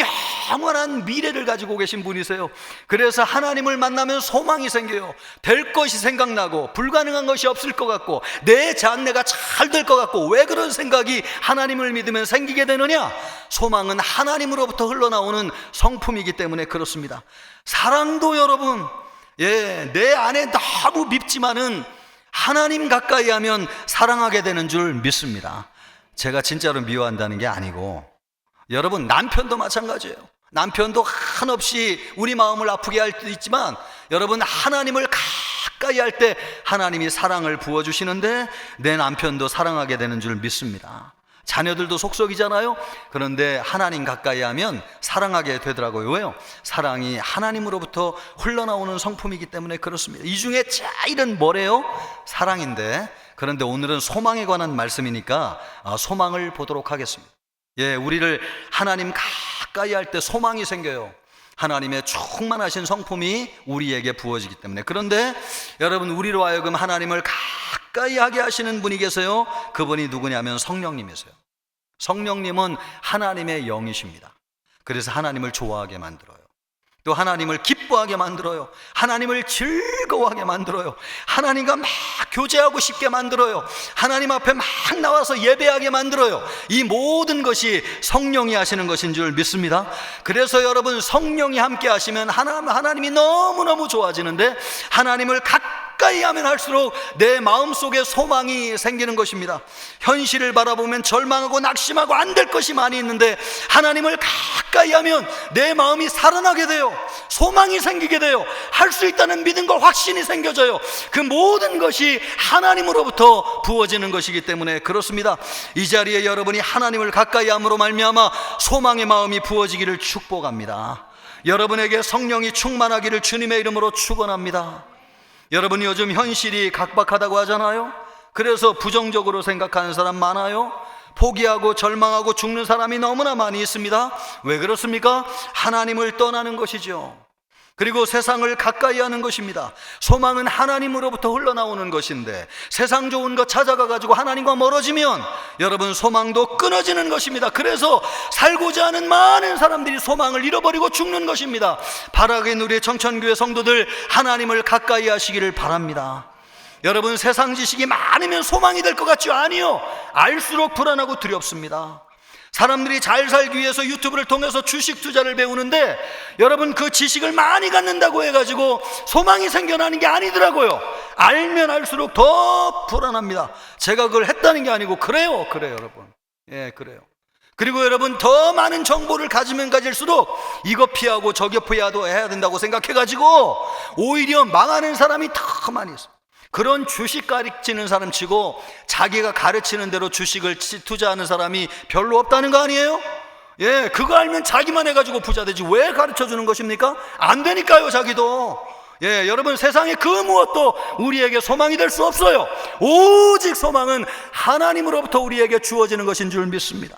영원한 미래를 가지고 계신 분이세요. 그래서 하나님을 만나면 소망이 생겨요. 될 것이 생각나고 불가능한 것이 없을 것 같고 내 장래가 잘 될 것 같고. 왜 그런 생각이 하나님을 믿으면 생기게 되느냐? 소망은 하나님으로부터 흘러나오는 성품이기 때문에 그렇습니다. 사랑도 여러분, 내 안에 너무 밉지만은 하나님 가까이 하면 사랑하게 되는 줄 믿습니다. 제가 진짜로 미워한다는 게 아니고, 여러분, 남편도 마찬가지예요. 남편도 한없이 우리 마음을 아프게 할 수 있지만, 여러분, 하나님을 가까이 할 때 하나님이 사랑을 부어주시는데 내 남편도 사랑하게 되는 줄 믿습니다. 자녀들도 속썩이잖아요. 그런데 하나님 가까이 하면 사랑하게 되더라고요. 왜요? 사랑이 하나님으로부터 흘러나오는 성품이기 때문에 그렇습니다. 이 중에 제일은 뭐래요? 사랑인데, 그런데 오늘은 소망에 관한 말씀이니까 소망을 보도록 하겠습니다. 우리를 하나님 가까이 할 때 소망이 생겨요. 하나님의 충만하신 성품이 우리에게 부어지기 때문에. 그런데 여러분, 우리로 하여금 하나님을 가까이 하게 하시는 분이 계세요. 그분이 누구냐면 성령님이세요. 성령님은 하나님의 영이십니다. 그래서 하나님을 좋아하게 만들어요. 또 하나님을 기뻐하게 만들어요. 하나님을 즐거워하게 만들어요. 하나님과 막 교제하고 싶게 만들어요. 하나님 앞에 막 나와서 예배하게 만들어요. 이 모든 것이 성령이 하시는 것인 줄 믿습니다. 그래서 여러분, 성령이 함께 하시면 하나님이 너무너무 좋아지는데, 하나님을 가까이 하면 할수록 내 마음속에 소망이 생기는 것입니다. 현실을 바라보면 절망하고 낙심하고 안 될 것이 많이 있는데, 하나님을 가까이 하면 내 마음이 살아나게 돼요. 소망이 생기게 돼요. 할 수 있다는 믿음과 확신이 생겨져요. 그 모든 것이 하나님으로부터 부어지는 것이기 때문에 그렇습니다. 이 자리에 여러분이 하나님을 가까이 함으로 말미암아 소망의 마음이 부어지기를 축복합니다. 여러분에게 성령이 충만하기를 주님의 이름으로 축원합니다. 여러분, 요즘 현실이 각박하다고 하잖아요. 그래서 부정적으로 생각하는 사람 많아요. 포기하고 절망하고 죽는 사람이 너무나 많이 있습니다. 왜 그렇습니까? 하나님을 떠나는 것이죠. 그리고 세상을 가까이 하는 것입니다. 소망은 하나님으로부터 흘러나오는 것인데, 세상 좋은 것 찾아가가지고 하나님과 멀어지면 여러분, 소망도 끊어지는 것입니다. 그래서 살고자 하는 많은 사람들이 소망을 잃어버리고 죽는 것입니다. 바라긴 우리 청천교회 성도들, 하나님을 가까이 하시기를 바랍니다. 여러분, 세상 지식이 많으면 소망이 될 것 같죠? 아니요. 알수록 불안하고 두렵습니다. 사람들이 잘 살기 위해서 유튜브를 통해서 주식 투자를 배우는데, 여러분, 그 지식을 많이 갖는다고 해가지고 소망이 생겨나는 게 아니더라고요. 알면 알수록 더 불안합니다. 제가 그걸 했다는 게 아니고 그래요 여러분. 그래요. 그리고 여러분, 더 많은 정보를 가지면 가질수록 이거 피하고 저거 피하도 해야 된다고 생각해가지고 오히려 망하는 사람이 더 많이 있어요. 그런 주식 가르치는 사람 치고 자기가 가르치는 대로 주식을 투자하는 사람이 별로 없다는 거 아니에요? 그거 알면 자기만 해가지고 부자 되지 왜 가르쳐주는 것입니까? 안 되니까요, 자기도. 여러분, 세상에 그 무엇도 우리에게 소망이 될 수 없어요. 오직 소망은 하나님으로부터 우리에게 주어지는 것인 줄 믿습니다.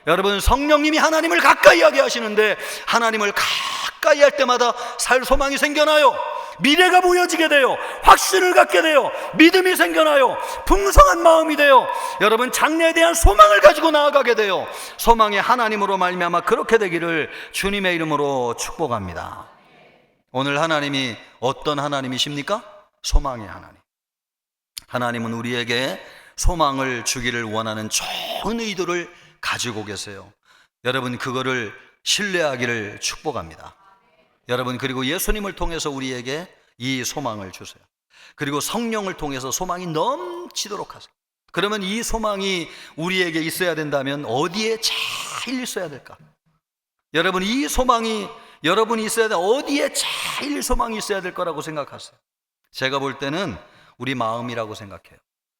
여러분, 성령님이 하나님을 가까이 하게 하시는데, 하나님을 가까이 할 때마다 살 소망이 생겨나요. 미래가 보여지게 돼요. 확신을 갖게 돼요. 믿음이 생겨나요. 풍성한 마음이 돼요. 여러분, 장래에 대한 소망을 가지고 나아가게 돼요. 소망의 하나님으로 말미암아 그렇게 되기를 주님의 이름으로 축복합니다. 오늘 하나님이 어떤 하나님이십니까? 소망의 하나님. 하나님은 우리에게 소망을 주기를 원하는 좋은 의도를 가지고 계세요. 여러분, 그거를 신뢰하기를 축복합니다. 여러분, 그리고 예수님을 통해서 우리에게 이 소망을 주세요. 그리고 성령을 통해서 소망이 넘치도록 하세요. 그러면 이 소망이 우리에게 있어야 된다면 어디에 제일 있어야 될까? 여러분, 이 소망이 여러분이 있어야 돼. 어디에 제일 소망이 있어야 될 거라고 생각하세요? 제가 볼 때는 우리 마음이라고 생각해요.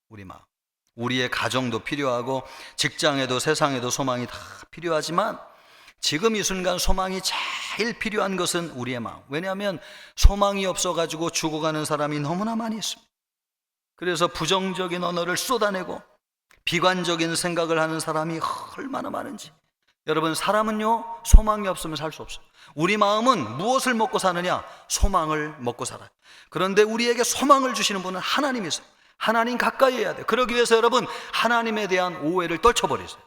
우리 마음. 우리의 가정도 필요하고 직장에도 세상에도 소망이 다 필요하지만, 지금 이 순간 소망이 제일 필요한 것은 우리의 마음. 왜냐하면 소망이 없어가지고 죽어가는 사람이 너무나 많이 있습니다. 그래서 부정적인 언어를 쏟아내고 비관적인 생각을 하는 사람이 얼마나 많은지. 여러분, 사람은요, 소망이 없으면 살 수 없어요. 우리 마음은 무엇을 먹고 사느냐? 소망을 먹고 살아요. 그런데 우리에게 소망을 주시는 분은 하나님이세요. 하나님 가까이 해야 돼요. 그러기 위해서 여러분, 하나님에 대한 오해를 떨쳐버리세요.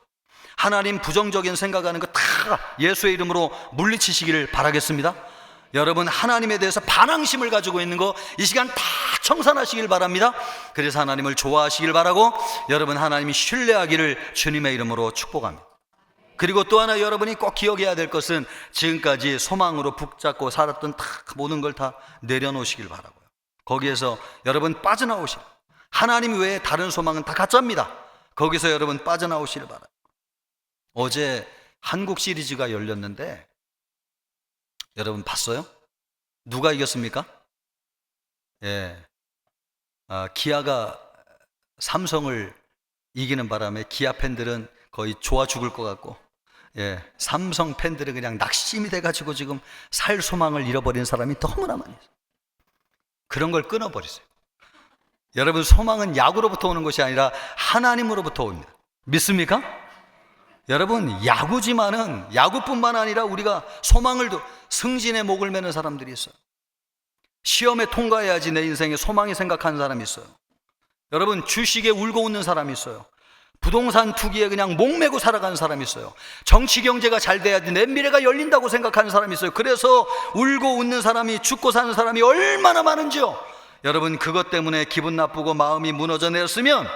하나님 부정적인 생각하는 거 다 예수의 이름으로 물리치시기를 바라겠습니다. 여러분, 하나님에 대해서 반항심을 가지고 있는 거 이 시간 다 청산하시길 바랍니다. 그래서 하나님을 좋아하시길 바라고, 여러분 하나님이 신뢰하기를 주님의 이름으로 축복합니다. 그리고 또 하나 여러분이 꼭 기억해야 될 것은, 지금까지 소망으로 붙잡고 살았던 다 모든 걸 다 내려놓으시길 바라고요. 거기에서 여러분 빠져나오시길. 하나님 외에 다른 소망은 다 가짜입니다. 거기서 여러분 빠져나오시길 바라요. 어제 한국 시리즈가 열렸는데 여러분 봤어요? 누가 이겼습니까? 예, 기아가 삼성을 이기는 바람에 기아 팬들은 거의 좋아 죽을 것 같고, 예, 삼성 팬들은 그냥 낙심이 돼가지고 지금 살 소망을 잃어버린 사람이 너무나 많이 있어요. 그런 걸 끊어버리세요. 여러분, 소망은 야구로부터 오는 것이 아니라 하나님으로부터 옵니다. 믿습니까? 여러분, 야구지만은 야구뿐만 아니라 우리가 소망을 승진의 목을 매는 사람들이 있어요. 시험에 통과해야지 내 인생에 소망이 생각하는 사람이 있어요. 여러분, 주식에 울고 웃는 사람이 있어요. 부동산 투기에 그냥 목매고 살아가는 사람이 있어요. 정치 경제가 잘 돼야지 내 미래가 열린다고 생각하는 사람이 있어요. 그래서 울고 웃는 사람이, 죽고 사는 사람이 얼마나 많은지요. 여러분, 그것 때문에 기분 나쁘고 마음이 무너져 내렸으면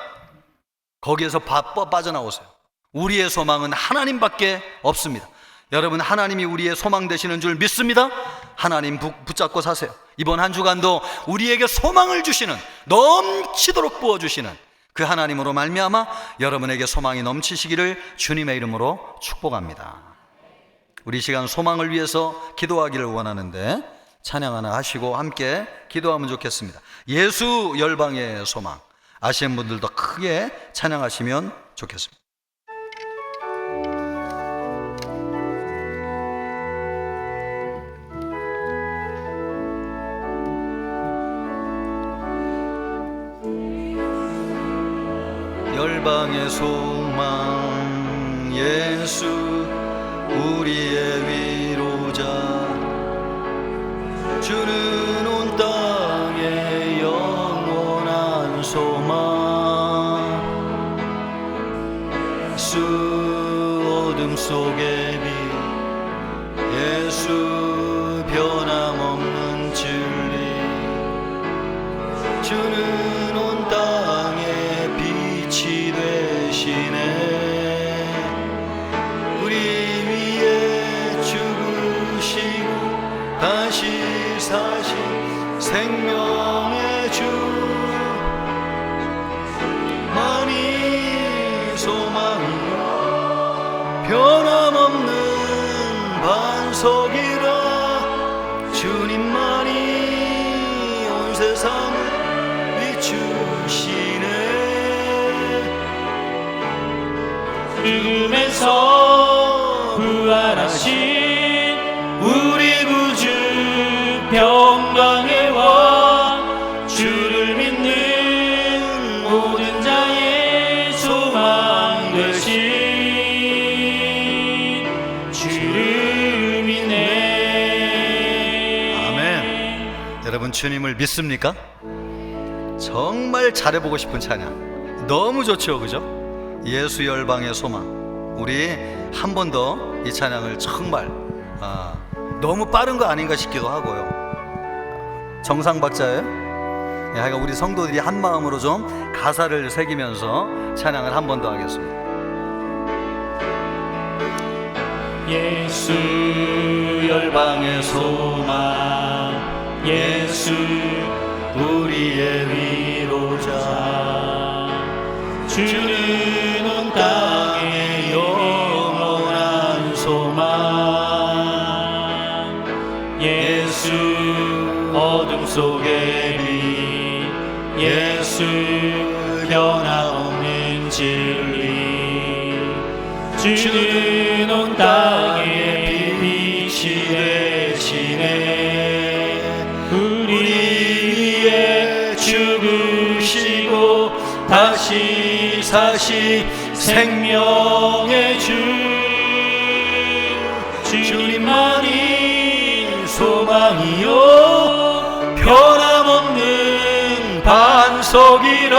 거기에서 빠져나오세요. 우리의 소망은 하나님밖에 없습니다. 여러분, 하나님이 우리의 소망 되시는 줄 믿습니다. 하나님 붙잡고 사세요. 이번 한 주간도 우리에게 소망을 주시는, 넘치도록 부어주시는 그 하나님으로 말미암아 여러분에게 소망이 넘치시기를 주님의 이름으로 축복합니다. 우리 시간 소망을 위해서 기도하기를 원하는데 찬양 하나 하시고 함께 기도하면 좋겠습니다. 예수 열방의 소망, 아시는 분들도 크게 찬양하시면 좋겠습니다. 열방의 소망, 예수 우리의 위로자, 주는 온 땅의 영원한 소망. 예수 어둠 속의 빛, 예수 변함없는 진리, 주는 온 땅의 빛이 되시네. 우리 위에 죽으시고 다시 사신 생명의 주, 만이 소망이요 변함없는 반석이라. 주님만이 온 세상을 비추시네. 죽음에서 부활하신 우리 구주 평강의 왕, 주를 믿는 모든 자의 소망 되신 주를 믿네. 아멘. 여러분, 주님을 믿습니까? 정말 잘해보고 싶은 찬양, 너무 좋죠, 그죠? 예수 열방의 소망. 우리 한 번 더 이 찬양을 정말 너무 빠른 거 아닌가 싶기도 하고요. 정상 박자예요? 하여간 우리 성도들이 한 마음으로 좀 가사를 새기면서 찬양을 한 번 더 하겠습니다. 예수 열방의 소망, 예수 우리의 위로자, 주는 온 땅의 영원한 소망. 예수 어둠 속의 빛, 예수 변함없는 진리, 주는 온 땅의 빛이 되시네. 우리 위에 죽으시고 사시 생명의 주 주님만이 소망이요 변함없는 반석이라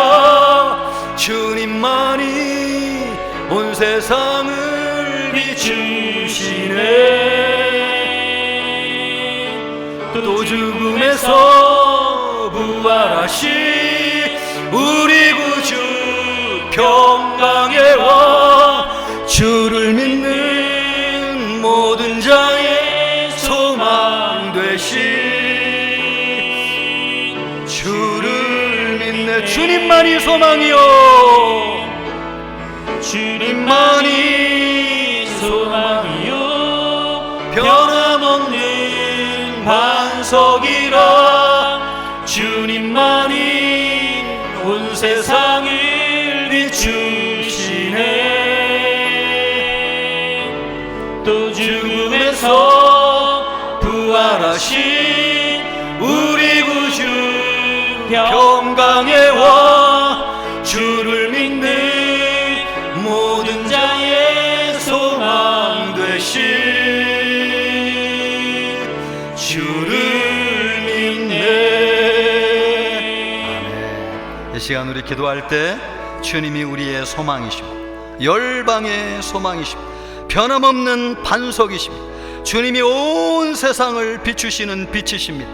주님만이 온 세상을 비추시네 또 죽음에서 부활하신 우리 구주 평강에 와 주를 믿는 모든 자의 소망 되신 주를 믿네 주님만이 소망이요 주님만이 소망이요 변함없는 반석이라 주님만이 온 세상을 비추시네 또 죽음에서 부활하신 우리 구주 평강에 와 주를 믿는 모든 자의 소망 되신 주를 믿네. 이 시간 우리 기도할 때 주님이 우리의 소망이십니다. 열방의 소망이십니다. 변함없는 반석이십니다. 주님이 온 세상을 비추시는 빛이십니다.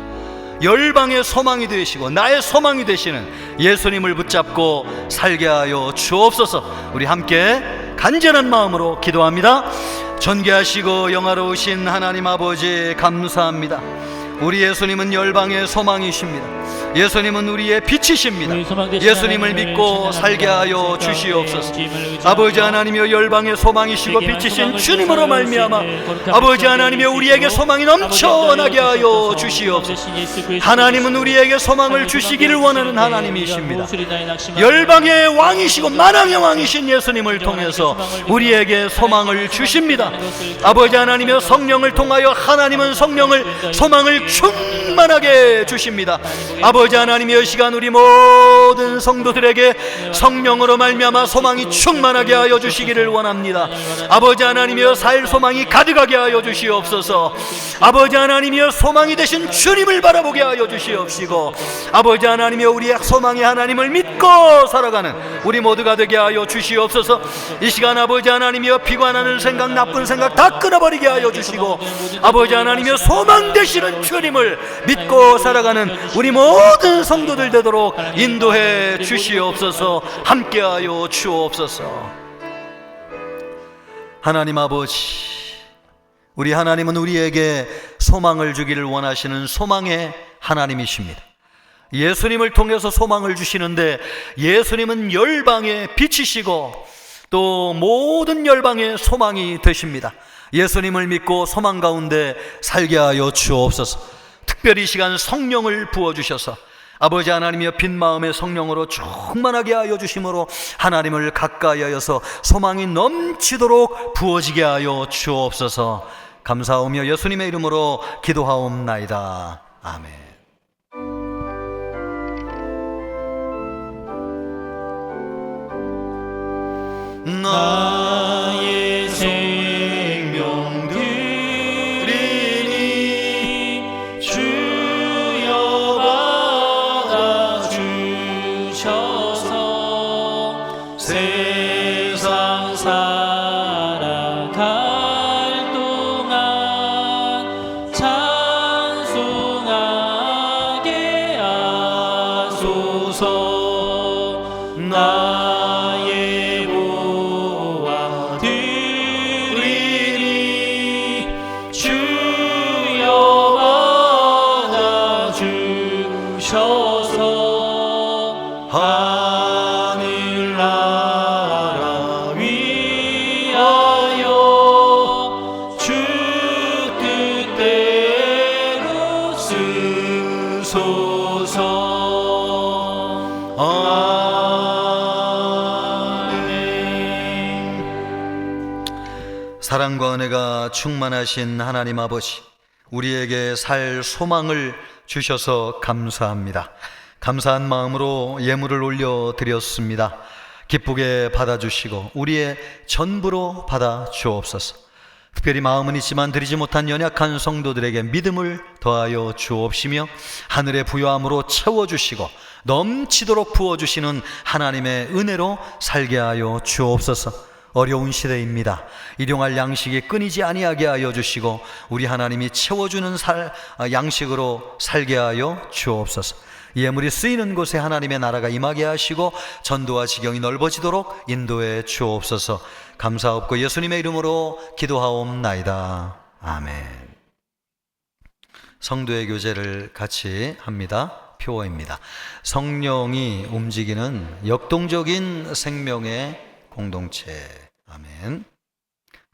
열방의 소망이 되시고 나의 소망이 되시는 예수님을 붙잡고 살게 하여 주옵소서. 우리 함께 간절한 마음으로 기도합니다. 존귀하시고 영화로우신 하나님 아버지 감사합니다. 우리 예수님은 열방의 소망이십니다. 예수님은 우리의 빛이십니다. 예수님을 믿고 살게 하여 주시옵소서. 아버지 하나님이여 열방의 소망이시고 빛이신 주님으로 말미암아 아버지 하나님이여 우리에게 소망이 넘쳐나게 하여 주시옵소서. 하나님은 우리에게 소망을 주시기를 원하는 하나님이십니다. 열방의 왕이시고 만왕의 왕이신 예수님을 통해서 우리에게 소망을 주십니다. 아버지 하나님이여 성령을 통하여 하나님은 소망을 충만하게 주십니다. 아버지 하나님이여 시간 우리 모든 성도들에게 성령으로 말미암아 소망이 충만하게 하여 주시기를 원합니다. 아버지 하나님이여 살 소망이 가득하게 하여 주시옵소서. 아버지 하나님이여 소망이 되신 주님을 바라보게 하여 주시옵시고 아버지 하나님이여 우리의 소망의 하나님을 믿고 살아가는 우리 모두가 되게 하여 주시옵소서. 이 시간 아버지 하나님이여 비관하는 생각 나쁜 생각 다 끊어버리게 하여 주시고 아버지 하나님이여 소망 되시는 주님을 믿고 살아가는 우리 모든 성도들 되도록 인도해 주시옵소서. 함께하여 주옵소서. 하나님 아버지, 우리 하나님은 우리에게 소망을 주기를 원하시는 소망의 하나님이십니다. 예수님을 통해서 소망을 주시는데 예수님은 열방의 빛이시고 또 모든 열방의 소망이 되십니다. 예수님을 믿고 소망 가운데 살게 하여 주옵소서. 특별히 이 시간 성령을 부어주셔서 아버지 하나님이여 빈 마음의 성령으로 충만하게 하여 주심으로 하나님을 가까이 하여서 소망이 넘치도록 부어지게 하여 주옵소서. 감사하오며 예수님의 이름으로 기도하옵나이다. 아멘. 나의 생명 드리니 주여 받아주셔서 세상 살아갈 동안 찬송하게 하소서. 나의 보아 드리니 주여 받아주셔서 하늘나라 위하여 주 뜻대로 쓰소서. 사랑과 은혜가 충만하신 하나님 아버지, 우리에게 살 소망을 주셔서 감사합니다. 감사한 마음으로 예물을 올려드렸습니다. 기쁘게 받아주시고 우리의 전부로 받아 주옵소서. 특별히 마음은 있지만 드리지 못한 연약한 성도들에게 믿음을 더하여 주옵시며 하늘의 부요함으로 채워주시고 넘치도록 부어주시는 하나님의 은혜로 살게 하여 주옵소서. 어려운 시대입니다. 일용할 양식이 끊이지 아니하게 하여 주시고 우리 하나님이 채워주는 양식으로 살게 하여 주옵소서. 예물이 쓰이는 곳에 하나님의 나라가 임하게 하시고 전도와 지경이 넓어지도록 인도해 주옵소서. 감사옵고 예수님의 이름으로 기도하옵나이다. 아멘. 성도의 교제를 같이 합니다. 표어입니다. 성령이 움직이는 역동적인 생명의 공동체. 아멘.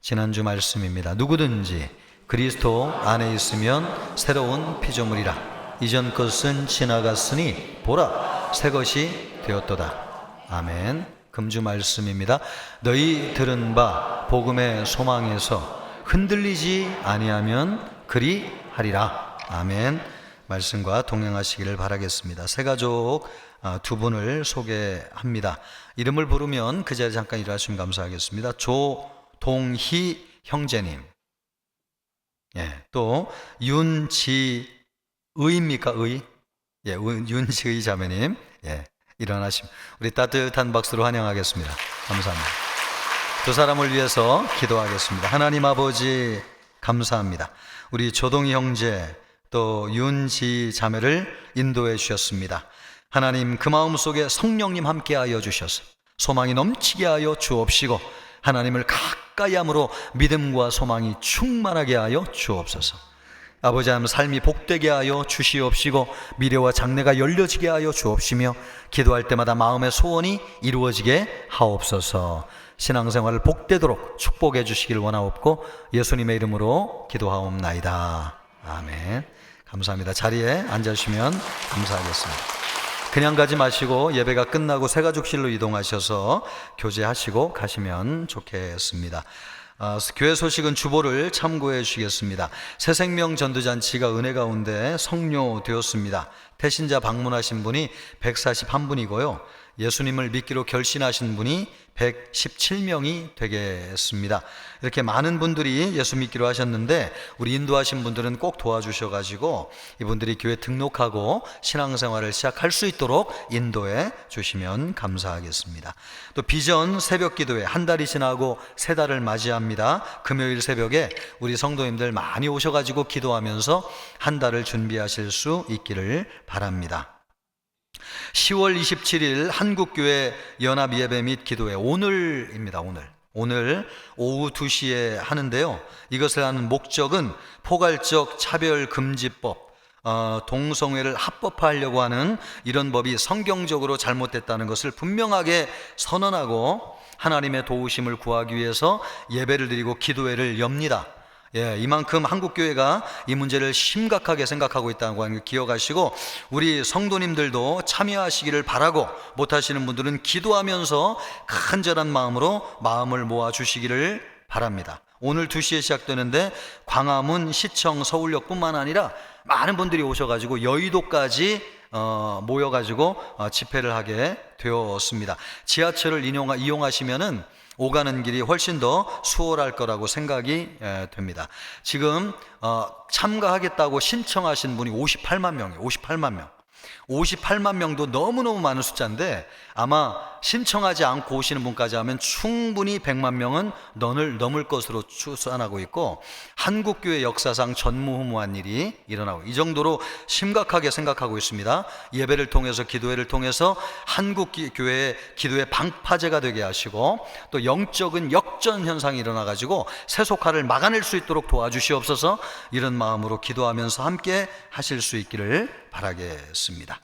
지난주 말씀입니다. 누구든지 그리스도 안에 있으면 새로운 피조물이라. 이전 것은 지나갔으니 보라 새 것이 되었도다. 아멘. 금주 말씀입니다. 너희 들은 바 복음의 소망에서 흔들리지 아니하면 그리 하리라. 아멘. 말씀과 동행하시기를 바라겠습니다. 새 가족 두 분을 소개합니다. 이름을 부르면 그 자리에 잠깐 일어나시면 감사하겠습니다. 조동희 형제님, 또 윤지의입니까? 윤지의 자매님, 일어나시면 우리 따뜻한 박수로 환영하겠습니다. 감사합니다. 두 사람을 위해서 기도하겠습니다. 하나님 아버지 감사합니다. 우리 조동희 형제 또 윤지 자매를 인도해 주셨습니다. 하나님 그 마음속에 성령님 함께하여 주셔서 소망이 넘치게 하여 주옵시고 하나님을 가까이 함으로 믿음과 소망이 충만하게 하여 주옵소서. 아버지 하나님 삶이 복되게 하여 주시옵시고 미래와 장래가 열려지게 하여 주옵시며 기도할 때마다 마음의 소원이 이루어지게 하옵소서. 신앙생활을 복되도록 축복해 주시길 원하옵고 예수님의 이름으로 기도하옵나이다. 아멘. 감사합니다. 자리에 앉으시면 감사하겠습니다. 그냥 가지 마시고 예배가 끝나고 새가족실로 이동하셔서 교제하시고 가시면 좋겠습니다. 교회 소식은 주보를 참고해 주시겠습니다. 새생명 전도잔치가 은혜 가운데 성료되었습니다. 태신자 방문하신 분이 141분이고요. 예수님을 믿기로 결신하신 분이 117명이 되겠습니다. 이렇게 많은 분들이 예수 믿기로 하셨는데 우리 인도하신 분들은 꼭 도와주셔가지고 이분들이 교회 등록하고 신앙생활을 시작할 수 있도록 인도해 주시면 감사하겠습니다. 또 비전 새벽기도회 한 달이 지나고 세 달을 맞이합니다. 금요일 새벽에 우리 성도님들 많이 오셔가지고 기도하면서 한 달을 준비하실 수 있기를 바랍니다. 10월 27일 한국교회 연합예배 및 기도회 오늘입니다. 오늘 오후 2시에 하는데요. 이것을 하는 목적은 포괄적 차별금지법, 동성애를 합법화하려고 하는 이런 법이 성경적으로 잘못됐다는 것을 분명하게 선언하고 하나님의 도우심을 구하기 위해서 예배를 드리고 기도회를 엽니다. 이만큼 한국교회가 이 문제를 심각하게 생각하고 있다는 걸 기억하시고 우리 성도님들도 참여하시기를 바라고 못하시는 분들은 기도하면서 간절한 마음으로 마음을 모아주시기를 바랍니다. 오늘 2시에 시작되는데 광화문, 시청, 서울역뿐만 아니라 많은 분들이 오셔가지고 여의도까지 모여가지고 집회를 하게 되었습니다. 지하철을 이용하시면은 오가는 길이 훨씬 더 수월할 거라고 생각이 됩니다. 지금 참가하겠다고 신청하신 분이 58만 명이에요. 58만 명도 너무너무 많은 숫자인데 아마 신청하지 않고 오시는 분까지 하면 충분히 100만 명은 넘을 것으로 추산하고 있고 한국교회 역사상 전무후무한 일이 일어나고 이 정도로 심각하게 생각하고 있습니다. 예배를 통해서 기도회를 통해서 한국교회의 기도의 방파제가 되게 하시고 또 영적인 역전 현상이 일어나가지고 세속화를 막아낼 수 있도록 도와주시옵소서. 이런 마음으로 기도하면서 함께 하실 수 있기를 바라겠습니다.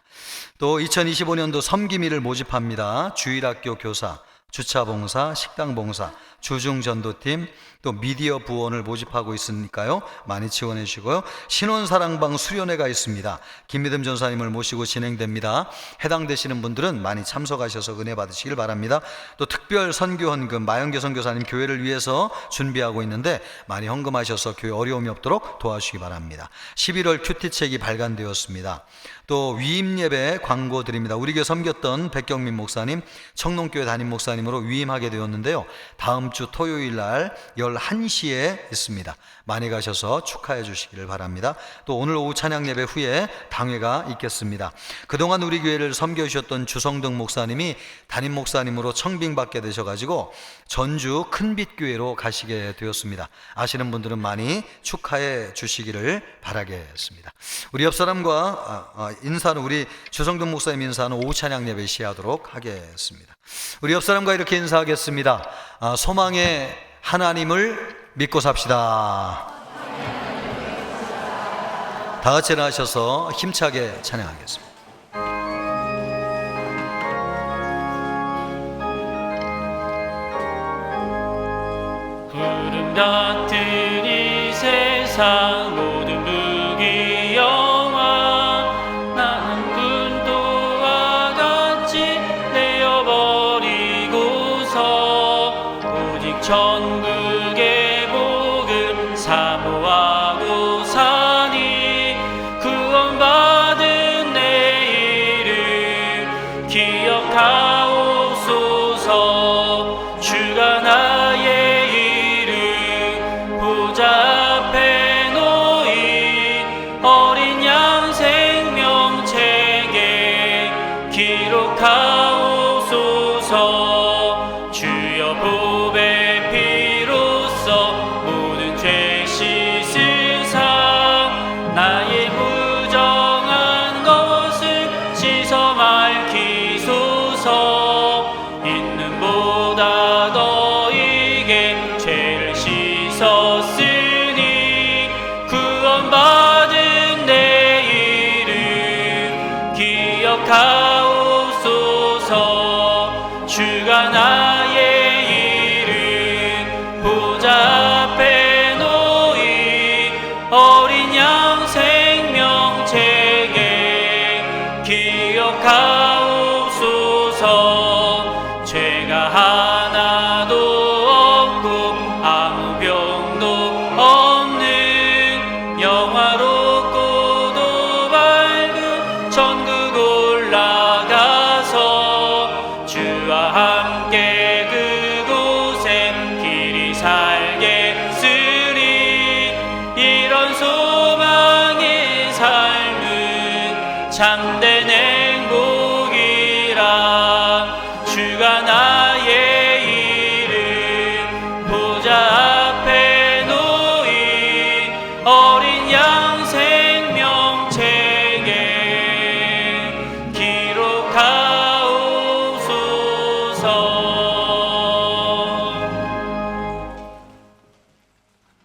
또 2025년도 섬김이를 모집합니다. 주일학교 교사, 주차봉사, 식당봉사, 주중전도팀, 또 미디어 부원을 모집하고 있으니까요. 많이 지원해 주시고요. 신혼사랑방 수련회가 있습니다. 김미듬 전사님을 모시고 진행됩니다. 해당되시는 분들은 많이 참석하셔서 은혜 받으시길 바랍니다. 또 특별 선교 헌금 마영교 선교사님 교회를 위해서 준비하고 있는데 많이 헌금하셔서 교회 어려움이 없도록 도와주시기 바랍니다. 11월 큐티책이 발간되었습니다. 또 위임 예배 광고 드립니다. 우리 교회 섬겼던 백경민 목사님 청농교회 담임 목사님으로 위임하게 되었는데요. 다음 주 토요일 날 11시에 있습니다. 많이 가셔서 축하해 주시기를 바랍니다. 또 오늘 오후 찬양 예배 후에 당회가 있겠습니다. 그동안 우리 교회를 섬겨주셨던 주성등 목사님이 담임 목사님으로 청빙받게 되셔가지고 전주 큰빛교회로 가시게 되었습니다. 아시는 분들은 많이 축하해 주시기를 바라겠습니다. 우리 옆 사람과 인사는 우리 주성등 목사님 인사는 오후 찬양 예배 시하도록 하겠습니다. 우리 옆 사람과 이렇게 인사하겠습니다. 소망의 하나님을 믿고 삽시다. 다 같이 일어나셔서 힘차게 찬양하겠습니다. 구름 같은 이 세상 모든 무기영화 나는 군도와 같이 내어버리고서 오직 천국의 복음 사모하고 사니 구원받은 내 이름 기억하옵소서. 주가 나의 보좌 앞에 놓인 어린 양 생명책에 기록하옵소서. 주여 보배 피로써 모든 죄 씻으사 나의 부정한 것을 씻어 밝히소서. 있는 보다 너에게 죄를 씻었으니 구원받은 내 이름 기억하옵소서. 주가 나의 이름 보좌 앞에 놓인 어린 양 생명책에 기억하옵소서. 죄가 하나도 없고 아무 병도 없는 영화롭고도 밝은 천국 올라가서 주와 함께 그곳에 길이 살겠으리. 이런 소망의 삶은 참된 행복이라. 주가 나의 이름 보좌 앞에 놓인 어린 양 생명책에 기록하옵소서.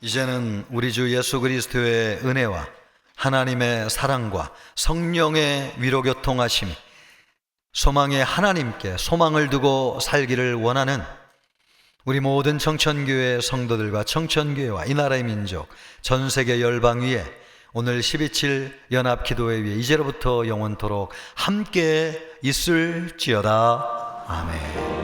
이제는 우리 주 예수 그리스도의 은혜와 하나님의 사랑과 성령의 위로교통하심이 소망의 하나님께 소망을 두고 살기를 원하는 우리 모든 청천교회 성도들과 청천교회와 이 나라의 민족 전 세계 열방 위에 오늘 12.7 연합기도회 위에 이제로부터 영원토록 함께 있을지어다. 아멘.